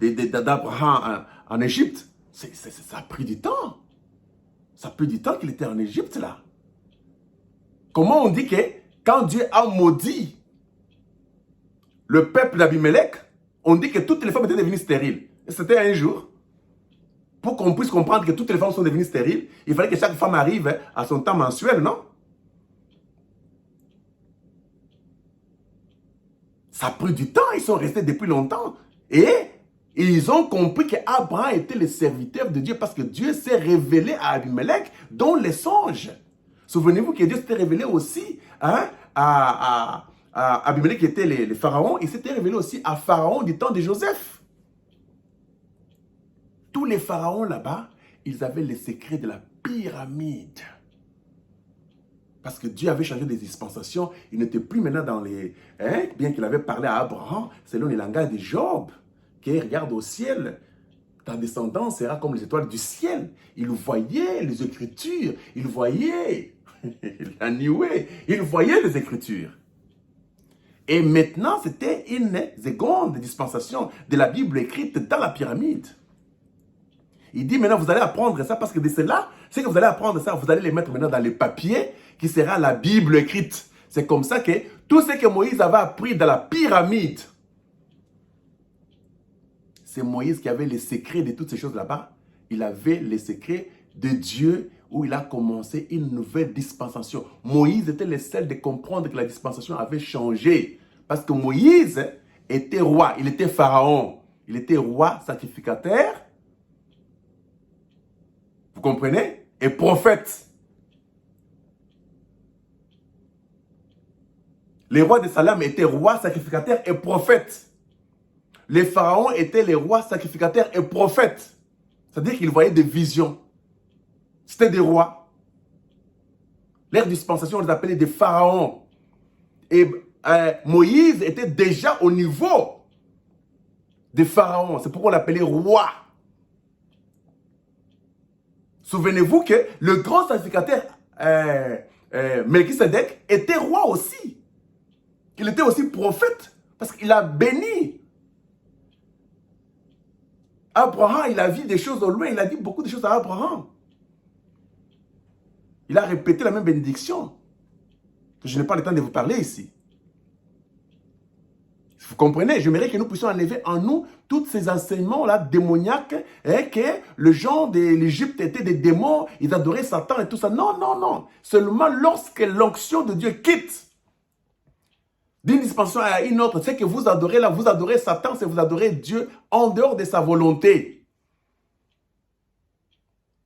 d'Abraham en Égypte. Ça a pris du temps. Ça a pris du temps qu'il était en Égypte là. Comment on dit que quand Dieu a maudit le peuple d'Abimelech, on dit que toutes les femmes étaient devenues stériles. Et c'était un jour. Pour qu'on puisse comprendre que toutes les femmes sont devenues stériles, il fallait que chaque femme arrive à son temps mensuel, non? Ça a pris du temps, ils sont restés depuis longtemps. Et ils ont compris qu'Abraham était le serviteur de Dieu parce que Dieu s'est révélé à Abimelech dans les songes. Souvenez-vous que Dieu s'était révélé aussi à Abimelech qui était le pharaon. Il s'était révélé aussi à Pharaon du temps de Joseph. Tous les pharaons là-bas, ils avaient les secrets de la pyramide. Parce que Dieu avait changé des dispensations. Il n'était plus maintenant dans les... bien qu'il avait parlé à Abraham, selon le langage de Job, qui regarde au ciel. Ta descendance sera comme les étoiles du ciel. Il voyait les Écritures. Il voyait la nuée. Il voyait les Écritures. Et maintenant, c'était une seconde dispensation de la Bible écrite dans la pyramide. Il dit maintenant, vous allez apprendre ça parce que de cela, c'est que vous allez apprendre ça, vous allez les mettre maintenant dans les papiers qui sera la Bible écrite. C'est comme ça que tout ce que Moïse avait appris dans la pyramide, c'est Moïse qui avait les secrets de toutes ces choses là-bas. Il avait les secrets de Dieu où il a commencé une nouvelle dispensation. Moïse était le seul de comprendre que la dispensation avait changé. Parce que Moïse était roi, il était pharaon. Il était roi sacrificateur. Vous comprenez? Et prophète. Les rois de Salem étaient rois, sacrificateurs et prophètes. Les pharaons étaient les rois, sacrificateurs et prophètes. C'est-à-dire qu'ils voyaient des visions. C'était des rois. Leur dispensation, on les appelait des pharaons. Et Moïse était déjà au niveau des pharaons. C'est pourquoi on l'appelait roi. Souvenez-vous que le grand sacrificateur Melchisedec était roi aussi. Il était aussi prophète parce qu'il a béni Abraham. Il a vu des choses au loin. Il a dit beaucoup de choses à Abraham. Il a répété la même bénédiction. Je n'ai pas le temps de vous parler ici. Vous comprenez? J'aimerais que nous puissions enlever en nous tous ces enseignements-là démoniaques, que le genre de l'Égypte était des démons, ils adoraient Satan et tout ça. Non, non, non. Seulement lorsque l'onction de Dieu quitte d'une dispensation à une autre, c'est que vous adorez là, vous adorez Satan, c'est vous adorez Dieu en dehors de sa volonté.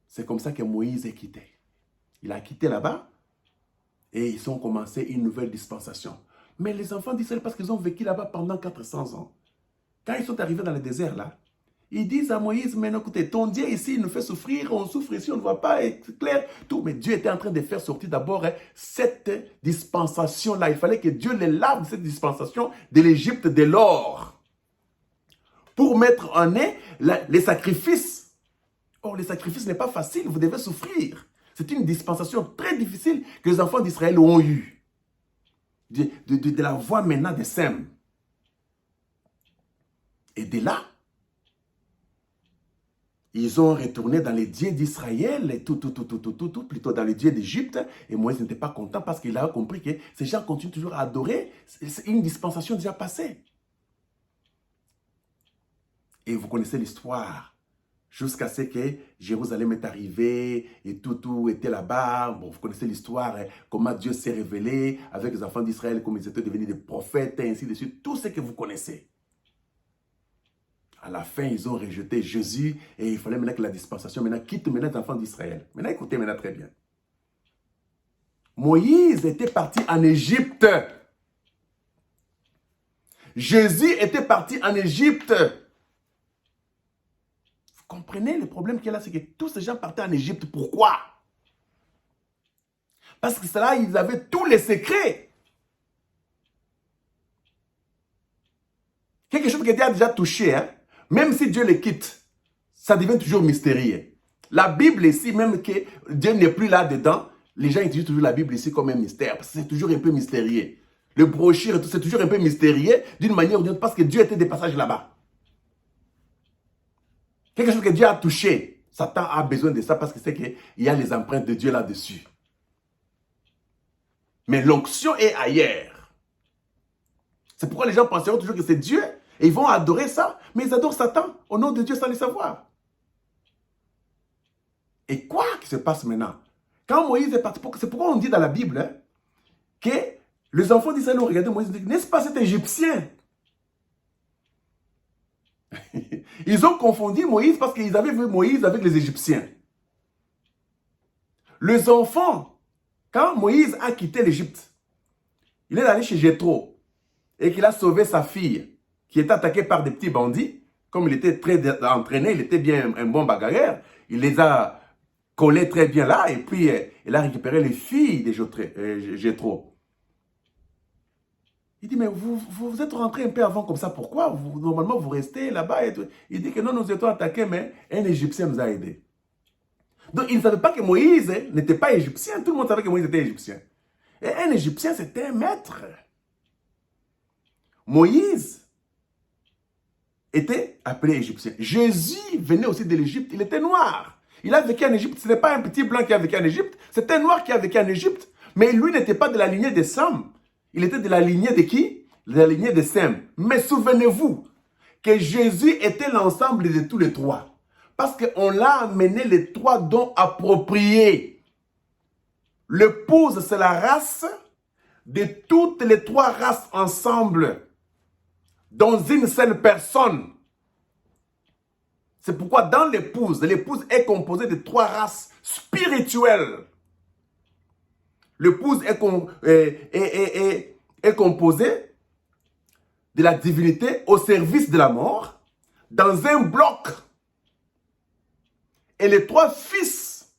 C'est comme ça que Moïse est quitté. Il a quitté là-bas et ils ont commencé une nouvelle dispensation. Mais les enfants d'Israël, parce qu'ils ont vécu là-bas pendant 400 ans, quand ils sont arrivés dans le désert là, ils disent à Moïse, mais non, écoutez, ton Dieu ici, il nous fait souffrir, on souffre ici, on ne voit pas, c'est clair, tout. Mais Dieu était en train de faire sortir d'abord cette dispensation-là. Il fallait que Dieu les lave de cette dispensation de l'Égypte de l'or. Pour mettre en œuvre les sacrifices. Or, les sacrifices n'est pas facile, vous devez souffrir. C'est une dispensation très difficile que les enfants d'Israël ont eue. De la voix maintenant des Sem. Et de là, ils ont retourné dans les dieux d'Israël, et tout, plutôt dans les dieux d'Égypte. Et Moïse n'était pas content parce qu'il a compris que ces gens continuent toujours à adorer. C'est une dispensation déjà passée. Et vous connaissez l'histoire. Jusqu'à ce que Jérusalem est arrivé et tout était là-bas. Bon, vous connaissez l'histoire, comment Dieu s'est révélé avec les enfants d'Israël, comme ils étaient devenus des prophètes, et ainsi de suite. Tout ce que vous connaissez. À la fin, ils ont rejeté Jésus et il fallait maintenant que la dispensation quitte maintenant les enfants d'Israël. Maintenant, écoutez maintenant très bien. Moïse était parti en Égypte. Jésus était parti en Égypte. Comprenez le problème qu'il y a là, c'est que tous ces gens partaient en Égypte. Pourquoi? Parce que c'est là, ils avaient tous les secrets. Quelque chose que Dieu a déjà touché, hein? Même si Dieu les quitte, ça devient toujours mystérieux. La Bible ici, même que Dieu n'est plus là-dedans, les gens utilisent toujours la Bible ici comme un mystère, parce que c'est toujours un peu mystérieux. Le brochure et tout, c'est toujours un peu mystérieux, d'une manière ou d'une autre, parce que Dieu était des passages là-bas. Quelque chose que Dieu a touché. Satan a besoin de ça parce que c'est qu'il y a les empreintes de Dieu là-dessus. Mais l'onction est ailleurs. C'est pourquoi les gens penseront toujours que c'est Dieu et ils vont adorer ça. Mais ils adorent Satan au nom de Dieu sans le savoir. Et quoi qui se passe maintenant? Quand Moïse est parti, c'est pourquoi on dit dans la Bible que les enfants d'Israël ont regardé Moïse et dit, n'est-ce pas cet Égyptien Ils ont confondu Moïse parce qu'ils avaient vu Moïse avec les Égyptiens. Les enfants, quand Moïse a quitté l'Égypte, il est allé chez Jéthro et qu'il a sauvé sa fille qui était attaquée par des petits bandits. Comme il était très entraîné, il était bien un bon bagarreur, il les a collés très bien là et puis il a récupéré les filles de Jéthro. Il dit, mais vous êtes rentré un peu avant comme ça, pourquoi normalement vous restez là-bas et tout. Il dit que non, nous étions attaqués, mais un Égyptien nous a aidés. Donc il ne savait pas que Moïse n'était pas égyptien, tout le monde savait que Moïse était égyptien. Et un Égyptien, c'était un maître. Moïse était appelé égyptien. Jésus venait aussi de l'Égypte, il était noir. Il a vécu en Égypte, ce n'est pas un petit blanc qui a vécu en Égypte, c'était un noir qui a vécu en Égypte. Mais lui n'était pas de la lignée de Sam. Il était de la lignée de qui? De la lignée de Sem. Mais souvenez-vous que Jésus était l'ensemble de tous les trois. Parce qu'on l'a amené les trois dons appropriés. L'épouse, c'est la race de toutes les trois races ensemble, dans une seule personne. C'est pourquoi dans l'épouse est composée de trois races spirituelles. L'épouse est composée de la divinité au service de la mort dans un bloc. Et les trois fils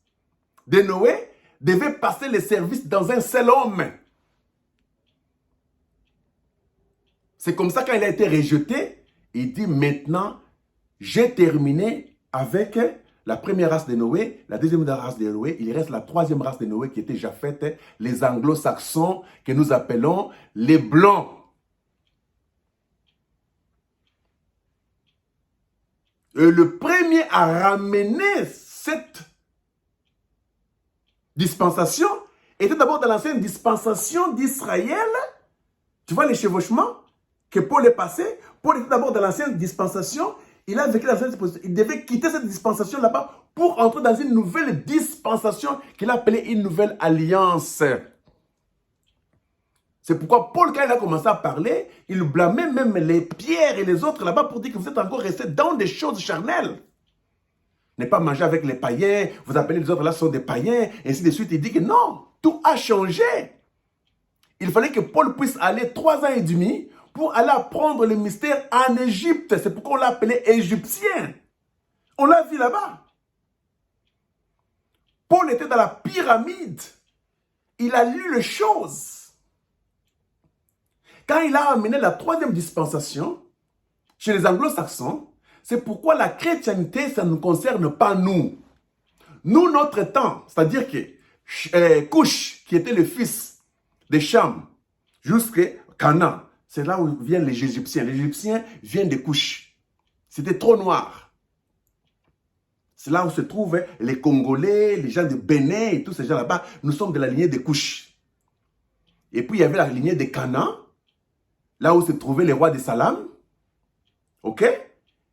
de Noé devaient passer le service dans un seul homme. C'est comme ça quand il a été rejeté, il dit maintenant, j'ai terminé avec la première race de Noé, la deuxième race de Noé, il reste la troisième race de Noé qui était Japheth, les anglo-saxons que nous appelons les blancs. Et le premier à ramener cette dispensation était d'abord dans l'ancienne dispensation d'Israël. Tu vois les chevauchements que Paul est passé. Paul était d'abord dans l'ancienne dispensation. Il a vécu dans l'ancienne dispensation. Il devait quitter cette dispensation là-bas pour entrer dans une nouvelle dispensation qu'il appelait une nouvelle alliance. C'est pourquoi Paul, quand il a commencé à parler, il blâmait même les pierres et les autres là-bas pour dire que vous êtes encore restés dans des choses charnelles. Ne pas manger avec les païens, vous appelez les autres là, ce sont des païens, et ainsi de suite. Il dit que non, tout a changé. Il fallait que Paul puisse aller 3 ans et demi pour aller apprendre le mystère en Égypte. C'est pourquoi on l'a appelé égyptien. On l'a vu là-bas. Paul était dans la pyramide. Il a lu les choses. Quand il a amené la troisième dispensation chez les anglo-saxons, c'est pourquoi la chrétienté, ça ne nous concerne pas nous. Nous, notre temps, c'est-à-dire que Couche, qui était le fils de Cham, jusqu'à Canaan, c'est là où viennent les Égyptiens. Les Égyptiens viennent de Couche. C'était trop noir. C'est là où se trouvent les Congolais, les gens de Bénin et tous ces gens là-bas. Nous sommes de la lignée de Couche. Et puis il y avait la lignée de Canaan, là où se trouvaient les rois de Salam. Ok?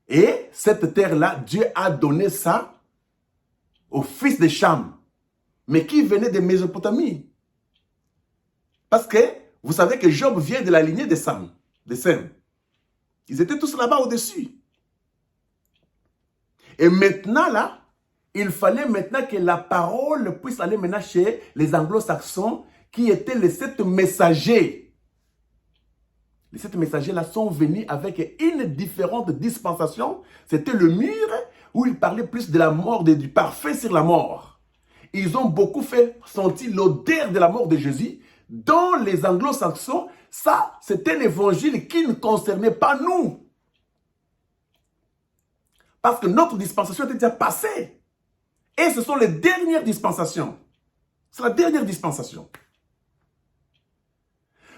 Et cette terre-là, Dieu a donné ça au fils de Cham, mais qui venait de Mésopotamie. Parce que vous savez que Job vient de la lignée de Sem. Ils étaient tous là-bas au-dessus. Et maintenant, là, il fallait maintenant que la parole puisse aller maintenant chez les anglo-saxons qui étaient les 7 messagers. Les 7 messagers-là sont venus avec une différente dispensation. C'était le mur où ils parlaient plus de la mort, du parfait sur la mort. Ils ont beaucoup fait sentir l'odeur de la mort de Jésus. Dans les anglo-saxons, ça, c'était un évangile qui ne concernait pas nous. Parce que notre dispensation était déjà passée. Et ce sont les dernières dispensations. C'est la dernière dispensation.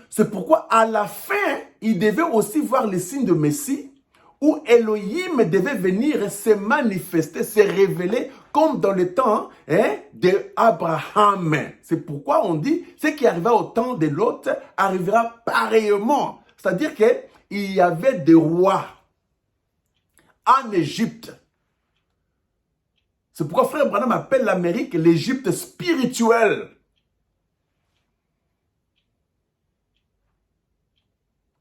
C'est pourquoi à la fin, il devait aussi voir les signes de Messie où Elohim devait venir se manifester, se révéler comme dans le temps d'Abraham. C'est pourquoi on dit, ce qui arriva au temps de Lot arrivera pareillement. C'est-à-dire qu'il y avait des rois en Égypte. C'est pourquoi Frère Branham appelle l'Amérique l'Égypte spirituelle.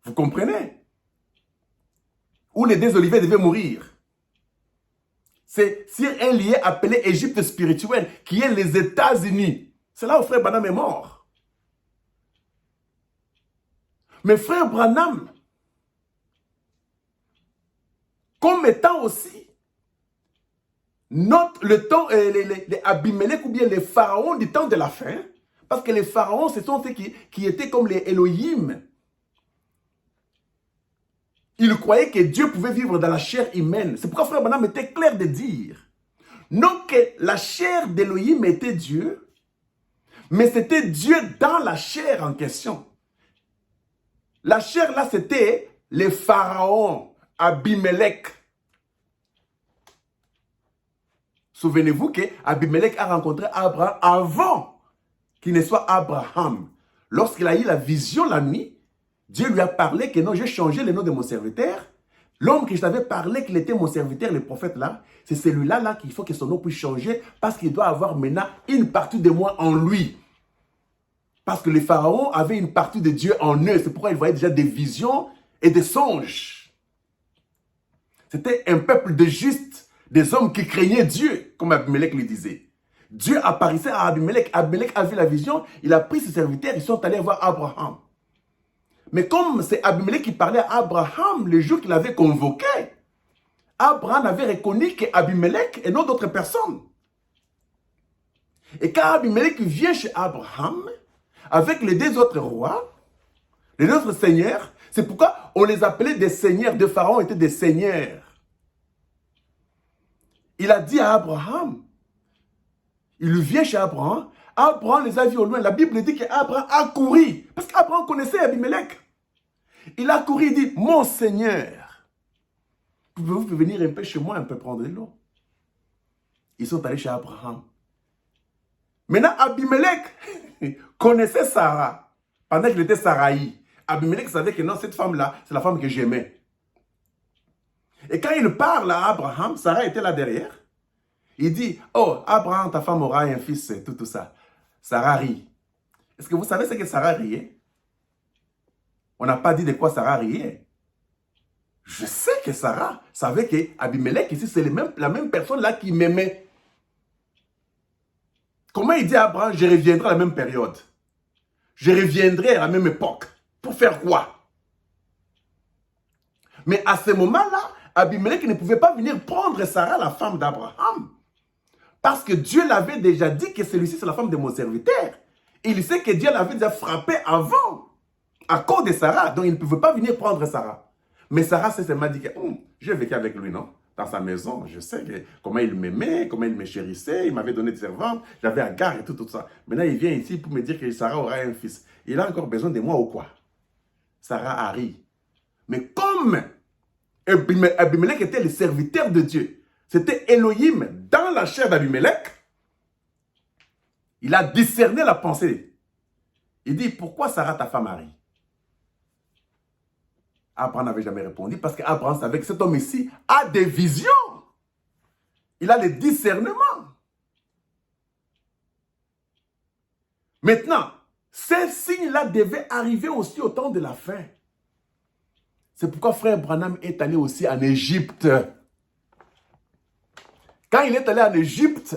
Vous comprenez? où les deux oliviers devaient mourir. C'est sur un lieu appelé Égypte spirituelle, qui est les États-Unis. C'est là où frère Branham est mort. Mais frère Branham, comme étant aussi le temps, les Abimelech ou bien les pharaons du temps de la fin, parce que les pharaons, ce sont ceux qui étaient comme les Elohim. Ils croyaient que Dieu pouvait vivre dans la chair humaine. C'est pourquoi frère Branham était clair de dire, non que la chair d'Elohim était Dieu, mais c'était Dieu dans la chair en question. La chair là, c'était les pharaons, Abimelech. Souvenez-vous qu'Abimelech a rencontré Abraham avant qu'il ne soit Abraham. Lorsqu'il a eu la vision la nuit, Dieu lui a parlé que non, j'ai changé le nom de mon serviteur. L'homme que je t'avais parlé qu'il était mon serviteur, le prophète là, c'est celui-là là, qu'il faut que son nom puisse changer parce qu'il doit avoir maintenant une partie de moi en lui. Parce que les pharaons avaient une partie de Dieu en eux. C'est pourquoi ils voyaient déjà des visions et des songes. C'était un peuple de justes, des hommes qui craignaient Dieu, comme Abimelech le disait. Dieu apparaissait à Abimelech. Abimelech a vu la vision, il a pris ses serviteurs, ils sont allés voir Abraham. Mais comme c'est Abimelech qui parlait à Abraham le jour qu'il avait convoqué, Abraham avait reconnu qu'Abimelech et non d'autres personnes. Et quand Abimelech vient chez Abraham, avec les deux autres rois, les deux autres seigneurs, c'est pourquoi on les appelait des seigneurs. De Pharaon étaient des seigneurs. Il a dit à Abraham, il vient chez Abraham, Abraham les a vus au loin. La Bible dit qu'Abraham a couru, parce qu'Abraham connaissait Abimelech. Il a couru, il dit, mon Seigneur, pouvez-vous venir un peu chez moi, un peu prendre de l'eau? Ils sont allés chez Abraham. Maintenant, Abimelech connaissait Sarah, pendant qu'il était Saraï. Abimelech savait que non, cette femme-là, c'est la femme que j'aimais. Et quand il parle à Abraham, Sarah était là derrière. Il dit, oh, Abraham, ta femme aura un fils, tout ça. Sarah rit. Est-ce que vous savez ce que Sarah riait? On n'a pas dit de quoi Sarah riait. Je sais que Sarah savait que Abimelech, ici, c'est la même personne là qui m'aimait. Comment il dit à Abraham, je reviendrai à la même période? Je reviendrai à la même époque. Pour faire quoi? Mais à ce moment-là, Abimelech ne pouvait pas venir prendre Sarah, la femme d'Abraham. Parce que Dieu l'avait déjà dit que celui-ci, c'est la femme de mon serviteur. Il sait que Dieu l'avait déjà frappé avant, à cause de Sarah. Donc, il ne pouvait pas venir prendre Sarah. Mais Sarah m'a dit que j'ai vécu avec lui, non? Dans sa maison. Je sais comment il m'aimait, comment il me chérissait. Il m'avait donné des servantes. J'avais Agar et tout ça. Maintenant, il vient ici pour me dire que Sarah aura un fils. Il a encore besoin de moi ou quoi? Sarah a ri. Mais comme Abimelech était le serviteur de Dieu, c'était Elohim dans la chair d'Abimelech, il a discerné la pensée. Il dit, pourquoi Sarah, ta femme, a ri? Abraham n'avait jamais répondu parce qu'Abraham savait que cet homme ici a des visions. Il a le discernement. Maintenant, ces signes-là devaient arriver aussi au temps de la fin. C'est pourquoi frère Branham est allé aussi en Égypte. Quand il est allé en Égypte,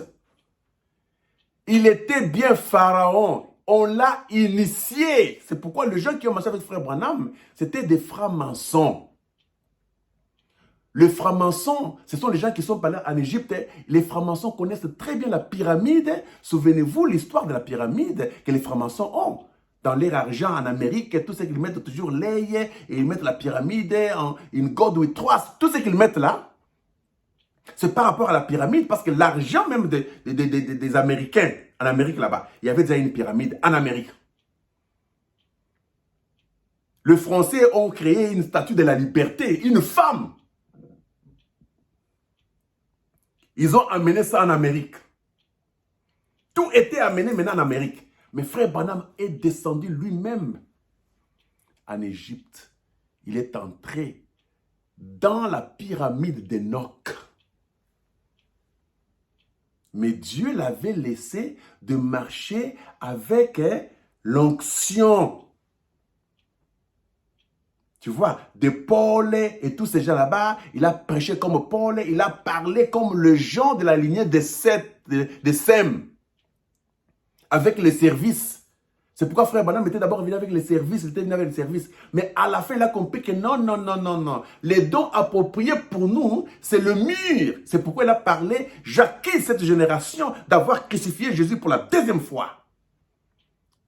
il était bien pharaon. On l'a initié. C'est pourquoi les gens qui ont marché avec frère Branham, c'était des francs-maçons. Les francs-maçons, ce sont les gens qui sont allés en Égypte. Les francs-maçons connaissent très bien la pyramide. Souvenez-vous l'histoire de la pyramide que les francs-maçons ont. Dans leur argent en Amérique, tout ce qu'ils mettent toujours l'œil, et ils mettent la pyramide en une God with trust. Tout ce qu'ils mettent là, c'est par rapport à la pyramide, parce que l'argent même des Américains, en Amérique là-bas, il y avait déjà une pyramide en Amérique. Les Français ont créé une statue de la liberté, une femme. Ils ont amené ça en Amérique. Tout était amené maintenant en Amérique. Mais frère Branham est descendu lui-même en Égypte. Il est entré dans la pyramide d'Enoch. Mais Dieu l'avait laissé de marcher avec l'onction. Tu vois, de Paul et tous ces gens là-bas, il a prêché comme Paul, il a parlé comme le gens de la lignée de Sem, avec les services. C'est pourquoi Frère Branham était d'abord venu avec les services, il était venu avec les services. Mais à la fin, il a compris que non, non, non, non, non. Les dons appropriés pour nous, c'est le mur. C'est pourquoi il a parlé, j'acquis cette génération d'avoir crucifié Jésus pour la deuxième fois.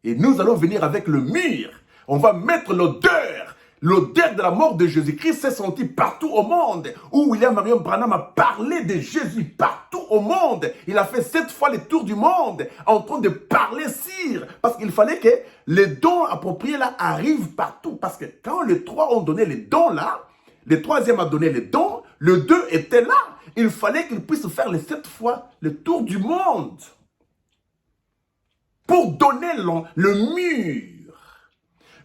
Et nous allons venir avec le mur. On va mettre l'odeur. L'odeur de la mort de Jésus-Christ s'est sentie partout au monde. Où William Marion Branham a parlé de Jésus partout au monde. Il a fait 7 fois le tour du monde en train de parler sur. Parce qu'il fallait que les dons appropriés là arrivent partout. Parce que quand les 3 ont donné les dons là, le 3e a donné les dons, le 2 était là. Il fallait qu'il puisse faire les 7 fois le tour du monde. Pour donner le mur.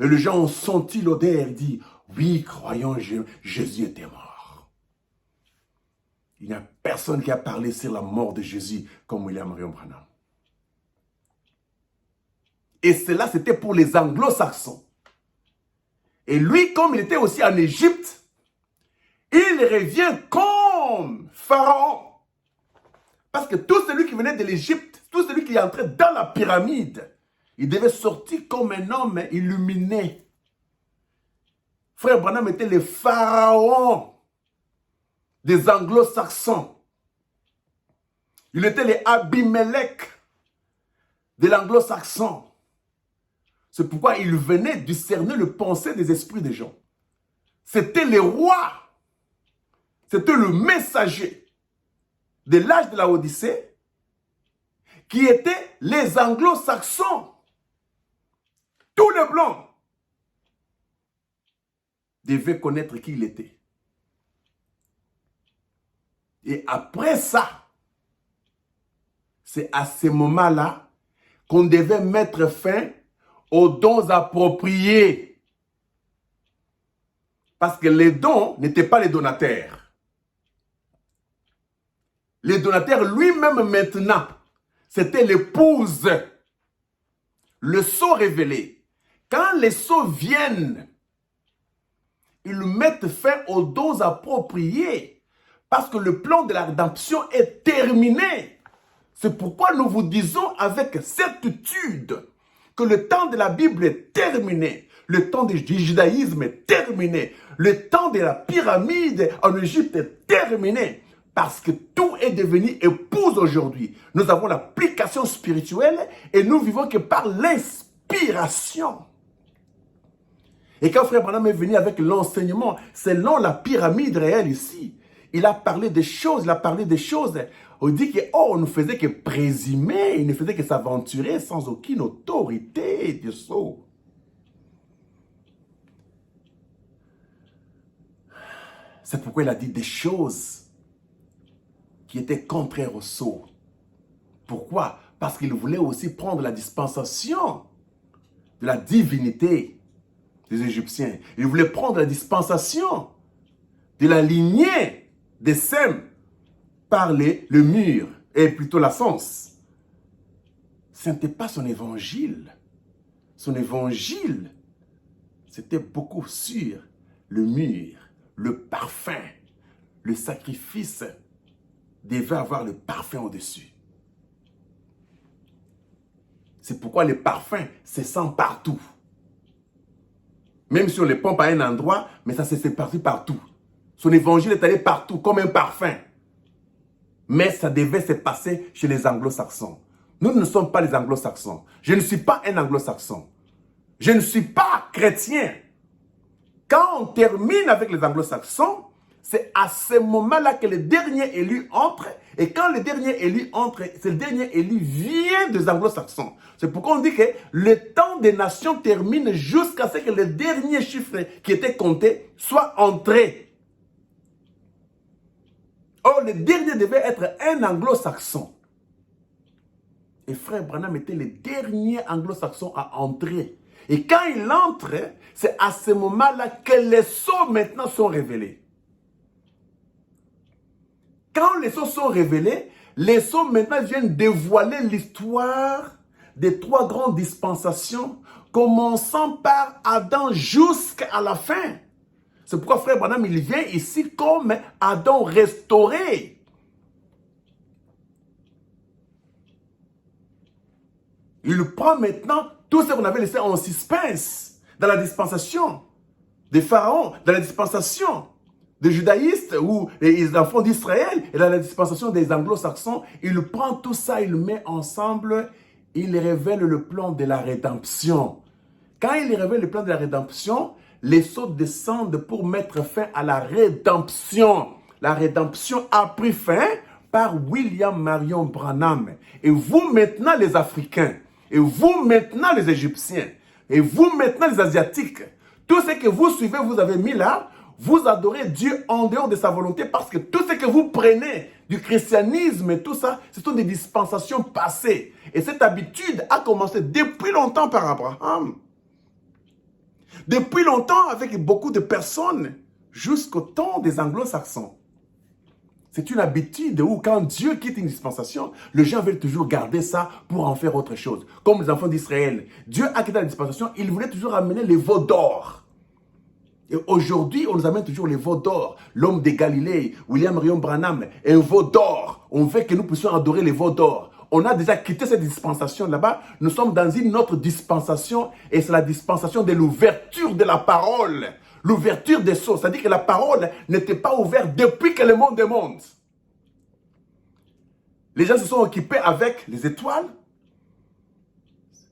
Et les gens ont senti l'odeur, dit, oui, croyons, Jésus était mort. Il n'y a personne qui a parlé sur la mort de Jésus comme William Marion Branham. Et cela, c'était pour les anglo-saxons. Et lui, comme il était aussi en Égypte, il revient comme Pharaon. Parce que tout celui qui venait de l'Égypte, tout celui qui est entré dans la pyramide, il devait sortir comme un homme illuminé. Frère Branham était le pharaon des anglo-saxons. Il était le Abimelech de l'anglo-saxon. C'est pourquoi il venait discerner le pensée des esprits des gens. C'était le roi. C'était le messager de l'âge de la Odyssée qui étaient les anglo-saxons. Tous les blancs devaient connaître qui il était. Et après ça, c'est à ce moment-là qu'on devait mettre fin aux dons appropriés. Parce que les dons n'étaient pas les donataires. Les donataires lui-même maintenant, c'était l'épouse, le sceau révélé. Quand les sceaux viennent, ils mettent fin aux dons appropriés. Parce que le plan de la rédemption est terminé. C'est pourquoi nous vous disons avec certitude que le temps de la Bible est terminé. Le temps du judaïsme est terminé. Le temps de la pyramide en Égypte est terminé. Parce que tout est devenu épouse aujourd'hui. Nous avons l'application spirituelle et nous vivons que par l'inspiration. Et quand Frère Branham est venu avec l'enseignement, selon la pyramide réelle ici, il a parlé des choses, On dit qu'on ne faisait que présumer, il ne faisait que s'aventurer sans aucune autorité de sceau. C'est pourquoi il a dit des choses qui étaient contraires au sceau. Pourquoi? Parce qu'il voulait aussi prendre la dispensation de la divinité des Égyptiens. Il voulait prendre la dispensation de la lignée des Sem par le mur, et plutôt la sens. Ce n'était pas son évangile. Son évangile, c'était beaucoup sur le mur, le parfum. Le sacrifice devait avoir le parfum au-dessus. C'est pourquoi le parfum se sent partout. Même si on les pompe à un endroit, mais ça s'est parti partout. Son évangile est allé partout, comme un parfum. Mais ça devait se passer chez les anglo-saxons. Nous ne sommes pas les anglo-saxons. Je ne suis pas un anglo-saxon. Je ne suis pas chrétien. Quand on termine avec les anglo-saxons, c'est à ce moment-là que le dernier élu entre. Et quand le dernier élu entre, c'est le dernier élu vient des anglo-saxons. C'est pourquoi on dit que le temps des nations termine jusqu'à ce que le dernier chiffre qui était compté soit entré. Or, le dernier devait être un anglo-saxon. Et Frère Branham était le dernier anglo-saxon à entrer. Et quand il entre, c'est à ce moment-là que les sceaux maintenant sont révélés. Quand les sceaux sont révélés, les sceaux maintenant viennent dévoiler l'histoire des 3 grandes dispensations, commençant par Adam jusqu'à la fin. C'est pourquoi frère Branham, il vient ici comme Adam restauré. Il prend maintenant tout ce qu'on avait laissé en suspense dans la dispensation des pharaons, dans la dispensation des judaïstes ou des enfants d'Israël et dans la dispensation des anglo-saxons. Il prend tout ça, il le met ensemble, il révèle le plan de la rédemption. Quand il révèle le plan de la rédemption, les sceaux descendent pour mettre fin à la rédemption. La rédemption a pris fin par William Marion Branham. Et vous maintenant les Africains, et vous maintenant les Égyptiens, et vous maintenant les Asiatiques, tout ce que vous suivez, vous avez mis là, vous adorez Dieu en dehors de sa volonté parce que tout ce que vous prenez du christianisme et tout ça, ce sont des dispensations passées. Et cette habitude a commencé depuis longtemps par Abraham. Depuis longtemps avec beaucoup de personnes jusqu'au temps des anglo-saxons. C'est une habitude où quand Dieu quitte une dispensation, les gens veulent toujours garder ça pour en faire autre chose. Comme les enfants d'Israël. Dieu a quitté la dispensation, il voulait toujours amener les veaux d'or. Et aujourd'hui, on nous amène toujours les veaux d'or. L'homme de Galilée, William Marion Branham, un veau d'or. On veut que nous puissions adorer les veaux d'or. On a déjà quitté cette dispensation là-bas. Nous sommes dans une autre dispensation et c'est la dispensation de l'ouverture de la parole. L'ouverture des sceaux. C'est-à-dire que la parole n'était pas ouverte depuis que le monde est monde. Les gens se sont occupés avec les étoiles,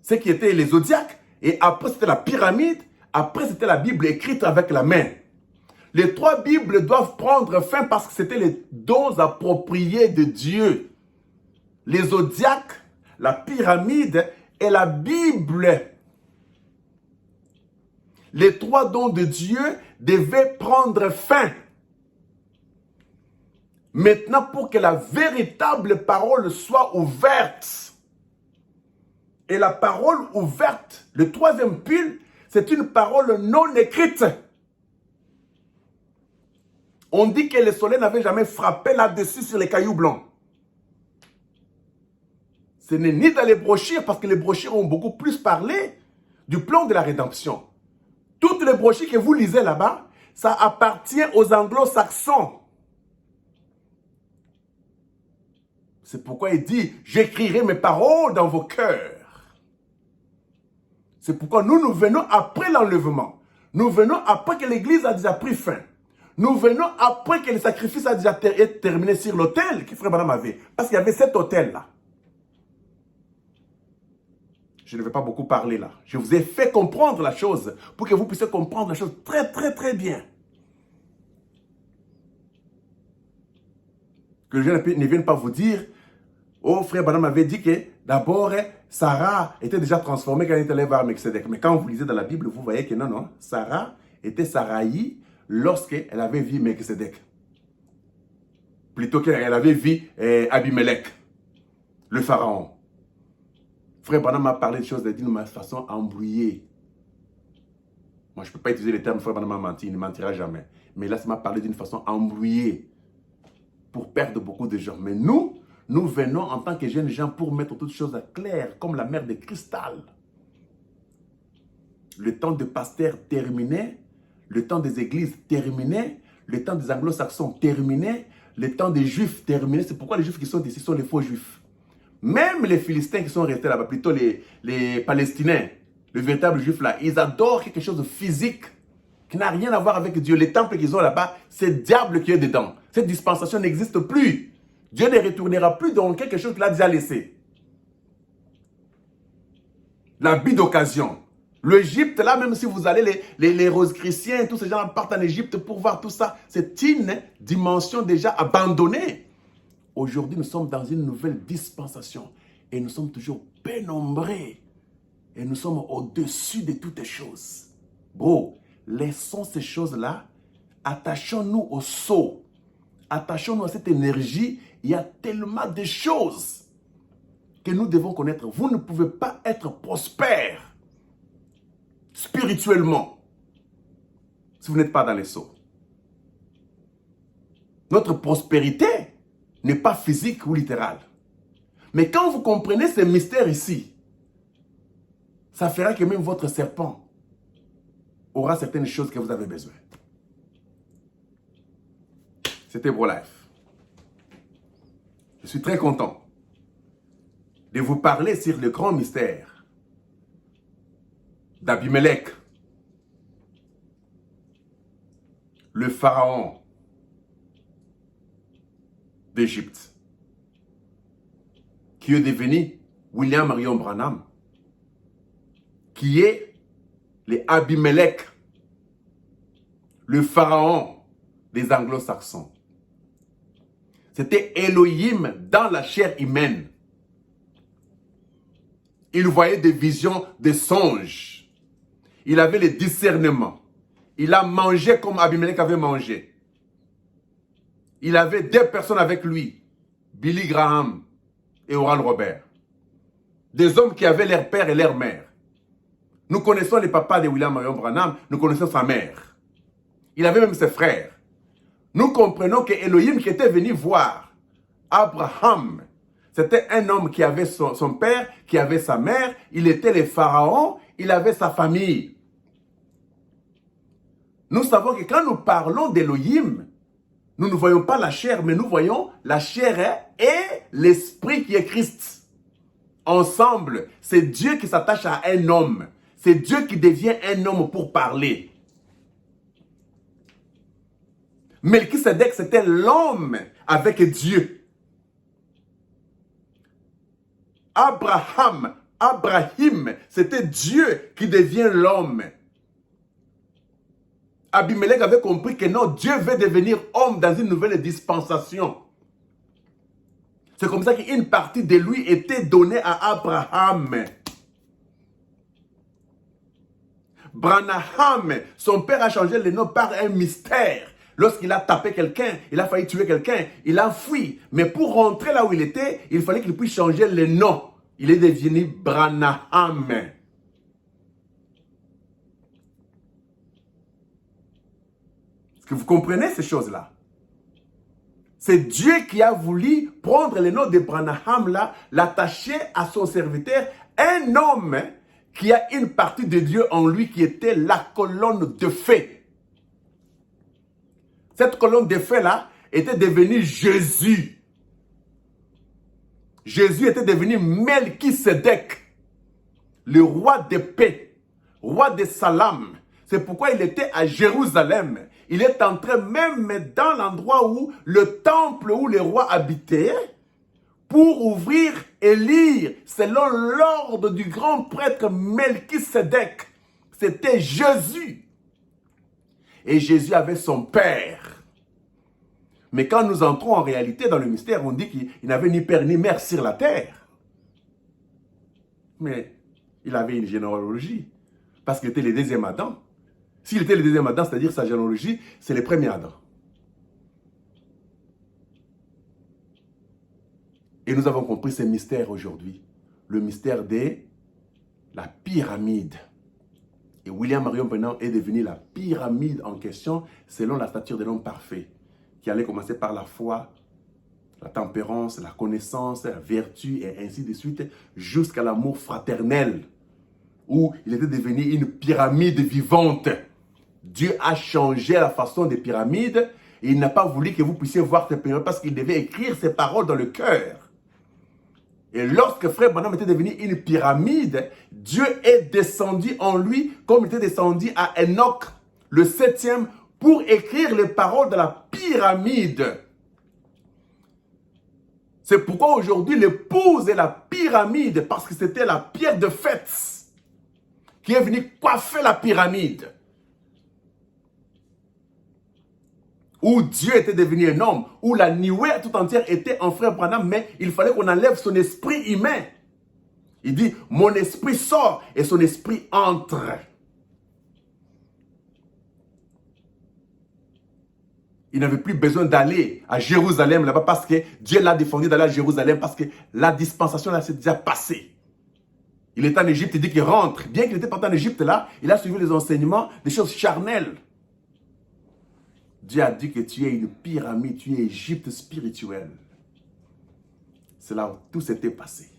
ce qui étaient les zodiaques, et après c'était la pyramide, après c'était la Bible écrite avec la main. Les trois Bibles doivent prendre fin parce que c'était les dons appropriés de Dieu. Les zodiaques, la pyramide et la Bible. Les trois dons de Dieu devaient prendre fin. Maintenant, pour que la véritable parole soit ouverte, et la parole ouverte, le troisième pile, c'est une parole non écrite. On dit que le soleil n'avait jamais frappé là-dessus sur les cailloux blancs. Ce n'est ni dans les brochures, parce que les brochures ont beaucoup plus parlé du plan de la rédemption. Toutes les brochures que vous lisez là-bas, ça appartient aux anglo-saxons. C'est pourquoi il dit, j'écrirai mes paroles dans vos cœurs. C'est pourquoi nous venons après l'enlèvement. Nous venons après que l'église a déjà pris fin. Nous venons après que le sacrifice a déjà été terminé sur l'autel que Frère Branham avait. Parce qu'il y avait cet autel-là. Je ne vais pas beaucoup parler là. Je vous ai fait comprendre la chose pour que vous puissiez comprendre la chose très, très, très bien. Que les gens ne viennent pas vous dire, oh, Frère Branham avait dit que d'abord, Sarah était déjà transformée quand elle était allée voir Melchisedec. Mais quand vous lisez dans la Bible, vous voyez que non, non. Sarah était Saraï lorsqu'elle avait vu Melchisedec. Plutôt qu'elle avait vu Abimelech, le pharaon. Frère Branham a parlé de choses d'une façon embrouillée. Moi, je ne peux pas utiliser les termes Frère Branham a menti, il ne mentira jamais. Mais là, ça m'a parlé d'une façon embrouillée pour perdre beaucoup de gens. Mais nous venons en tant que jeunes gens pour mettre toutes choses claires, comme la mer de cristal. Le temps de pasteurs terminé, le temps des églises terminé, le temps des anglo-saxons terminé, le temps des juifs terminé. C'est pourquoi les juifs qui sont ici sont les faux juifs. Même les Philistins qui sont restés là-bas, plutôt les Palestiniens, le véritable juif là, ils adorent quelque chose de physique qui n'a rien à voir avec Dieu. Les temples qu'ils ont là-bas, c'est le diable qui est dedans. Cette dispensation n'existe plus. Dieu ne retournera plus dans quelque chose qu'il a déjà laissé. L'habit d'occasion. L'Égypte, là, même si vous allez, les rose-chrétiens, tous ces gens partent en Égypte pour voir tout ça, c'est une dimension déjà abandonnée. Aujourd'hui, nous sommes dans une nouvelle dispensation et nous sommes toujours pénombrés et nous sommes au-dessus de toutes les choses. Bro, laissons ces choses-là, attachons-nous au sceau, attachons-nous à cette énergie. Il y a tellement de choses que nous devons connaître. Vous ne pouvez pas être prospère spirituellement si vous n'êtes pas dans les sceaux. Notre prospérité n'est pas physique ou littérale. Mais quand vous comprenez ces mystères ici, ça fera que même votre serpent aura certaines choses que vous avez besoin. c'était ProLife. Je suis très content de vous parler sur le grand mystère d'Abimelech, le pharaon d'Égypte, qui est devenu William Marion Branham, qui est les Abimelech, le pharaon des anglo-saxons. C'était Elohim dans la chair humaine. Il voyait des visions, des songes. Il avait le discernement. Il a mangé comme Abimelech avait mangé. Il avait 2 personnes avec lui, Billy Graham et Oral Robert. Des hommes qui avaient leur père et leur mère. Nous connaissons les papas de William Marion Branham, nous connaissons sa mère. Il avait même ses frères. Nous comprenons que Elohim qui était venu voir Abraham, c'était un homme qui avait son père, qui avait sa mère, il était le pharaon, il avait sa famille. Nous savons que quand nous parlons d'Elohim, nous ne voyons pas la chair, mais nous voyons la chair et l'esprit qui est Christ. Ensemble, c'est Dieu qui s'attache à un homme. C'est Dieu qui devient un homme pour parler. Melchisedec, c'était l'homme avec Dieu. Abraham, c'était Dieu qui devient l'homme. Abimelech avait compris que non, Dieu veut devenir homme dans une nouvelle dispensation. C'est comme ça qu'une partie de lui était donnée à Abraham. Branham, son père a changé le nom par un mystère. Lorsqu'il a tapé quelqu'un, il a failli tuer quelqu'un, il a fui. Mais pour rentrer là où il était, il fallait qu'il puisse changer le nom. Il est devenu Branham. Est-ce que vous comprenez ces choses-là? C'est Dieu qui a voulu prendre le nom de Branham là, l'attacher à son serviteur, un homme qui a une partie de Dieu en lui qui était la colonne de feu. Cette colonne de feu là était devenue Jésus. Jésus était devenu Melchisedec, le roi de paix, roi de salam. C'est pourquoi il était à Jérusalem. Il est entré même dans l'endroit où le temple où les rois habitaient pour ouvrir et lire selon l'ordre du grand prêtre Melchisedec. C'était Jésus. Et Jésus avait son père. Mais quand nous entrons en réalité dans le mystère, on dit qu'il n'avait ni père ni mère sur la terre. Mais il avait une généalogie. Parce qu'il était le 2e Adam. S'il était le 2e Adam, c'est-à-dire sa généalogie, c'est le 1er Adam. Et nous avons compris ce mystère aujourd'hui. Le mystère de la pyramide. Et William Marion Branham est devenu la pyramide en question selon la stature de l'homme parfait. Qui allait commencer par la foi, la tempérance, la connaissance, la vertu et ainsi de suite jusqu'à l'amour fraternel. Où il était devenu une pyramide vivante. Dieu a changé la façon des pyramides et il n'a pas voulu que vous puissiez voir ces pyramides parce qu'il devait écrire ces paroles dans le cœur. Et lorsque Frère Branham était devenu une pyramide, Dieu est descendu en lui comme il était descendu à Enoch, le 7e, pour écrire les paroles de la pyramide. C'est pourquoi aujourd'hui l'épouse est la pyramide parce que c'était la pierre de fête qui est venue coiffer la pyramide. Où Dieu était devenu un homme, où la Niwé tout entière était en Frère Branham, mais il fallait qu'on enlève son esprit humain. Il dit, mon esprit sort et son esprit entre. Il n'avait plus besoin d'aller à Jérusalem là-bas parce que Dieu l'a défendu d'aller à Jérusalem parce que la dispensation là s'est déjà passée. Il est en Égypte, il dit qu'il rentre. Bien qu'il n'était pas en Égypte là, il a suivi les enseignements des choses charnelles. Dieu a dit que tu es une pyramide, tu es Égypte spirituelle. C'est là où tout s'était passé.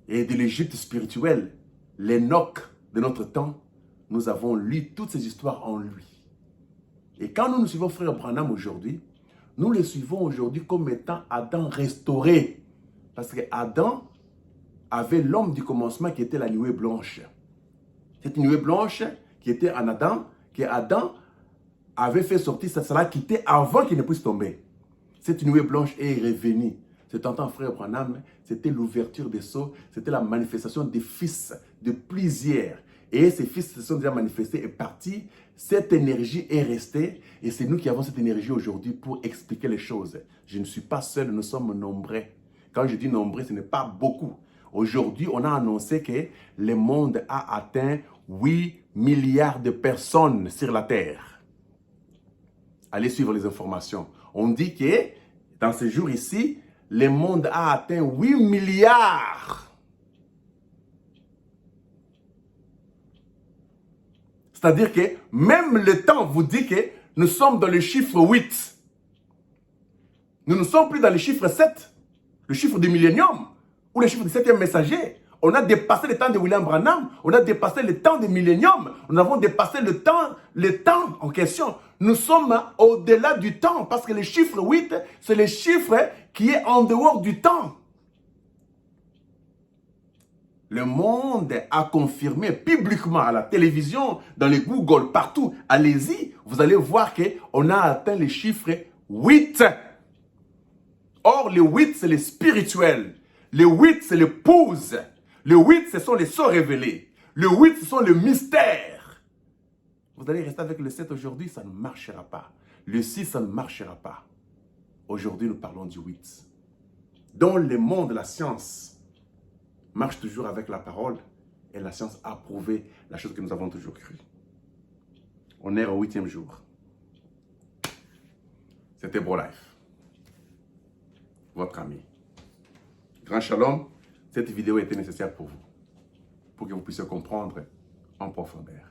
Et de l'Égypte spirituelle, l'Enoch de notre temps, nous avons lu toutes ces histoires en lui. Et quand nous suivons Frère Branham aujourd'hui, nous le suivons aujourd'hui comme étant Adam restauré. Parce que Adam avait l'homme du commencement qui était la nuée blanche. Cette nuée blanche qui était en Adam, que Adam avait fait sortir, ça l'a quitté avant qu'il ne puisse tomber. Cette nuée blanche est revenue. C'est en tant Frère Branham, c'était l'ouverture des sceaux, c'était la manifestation des fils de plusieurs. Et ces fils se sont déjà manifestés et partis. Cette énergie est restée et c'est nous qui avons cette énergie aujourd'hui pour expliquer les choses. Je ne suis pas seul, nous sommes nombreux. Quand je dis nombreux, ce n'est pas beaucoup. Aujourd'hui, on a annoncé que le monde a atteint 8 milliards de personnes sur la Terre. Allez suivre les informations. On dit que dans ce jour ici, le monde a atteint 8 milliards. C'est-à-dire que même le temps vous dit que nous sommes dans le chiffre 8. Nous ne sommes plus dans le chiffre 7, le chiffre du millénium, ou le chiffre du 7e messager. On a dépassé le temps de William Branham, on a dépassé le temps du millénium, nous avons dépassé le temps en question. Nous sommes au-delà du temps, parce que le chiffre 8, c'est le chiffre qui est en dehors du temps. Le monde a confirmé publiquement à la télévision, dans les Google, partout. Allez-y, vous allez voir qu'on a atteint le chiffre 8. Or, le 8, c'est le spirituel. Le 8, c'est l'épouse. Le 8, ce sont les sceaux révélés. Le 8, ce sont les mystères. Vous allez rester avec le 7 aujourd'hui, ça ne marchera pas. Le 6, ça ne marchera pas. Aujourd'hui, nous parlons du 8. Dans le monde de la science, marche toujours avec la parole et la science a prouvé la chose que nous avons toujours cru. On est au 8e jour. C'était BroLife, votre ami. Grand shalom, cette vidéo était nécessaire pour vous, pour que vous puissiez comprendre en profondeur.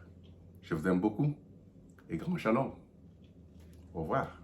Je vous aime beaucoup et grand shalom. Au revoir.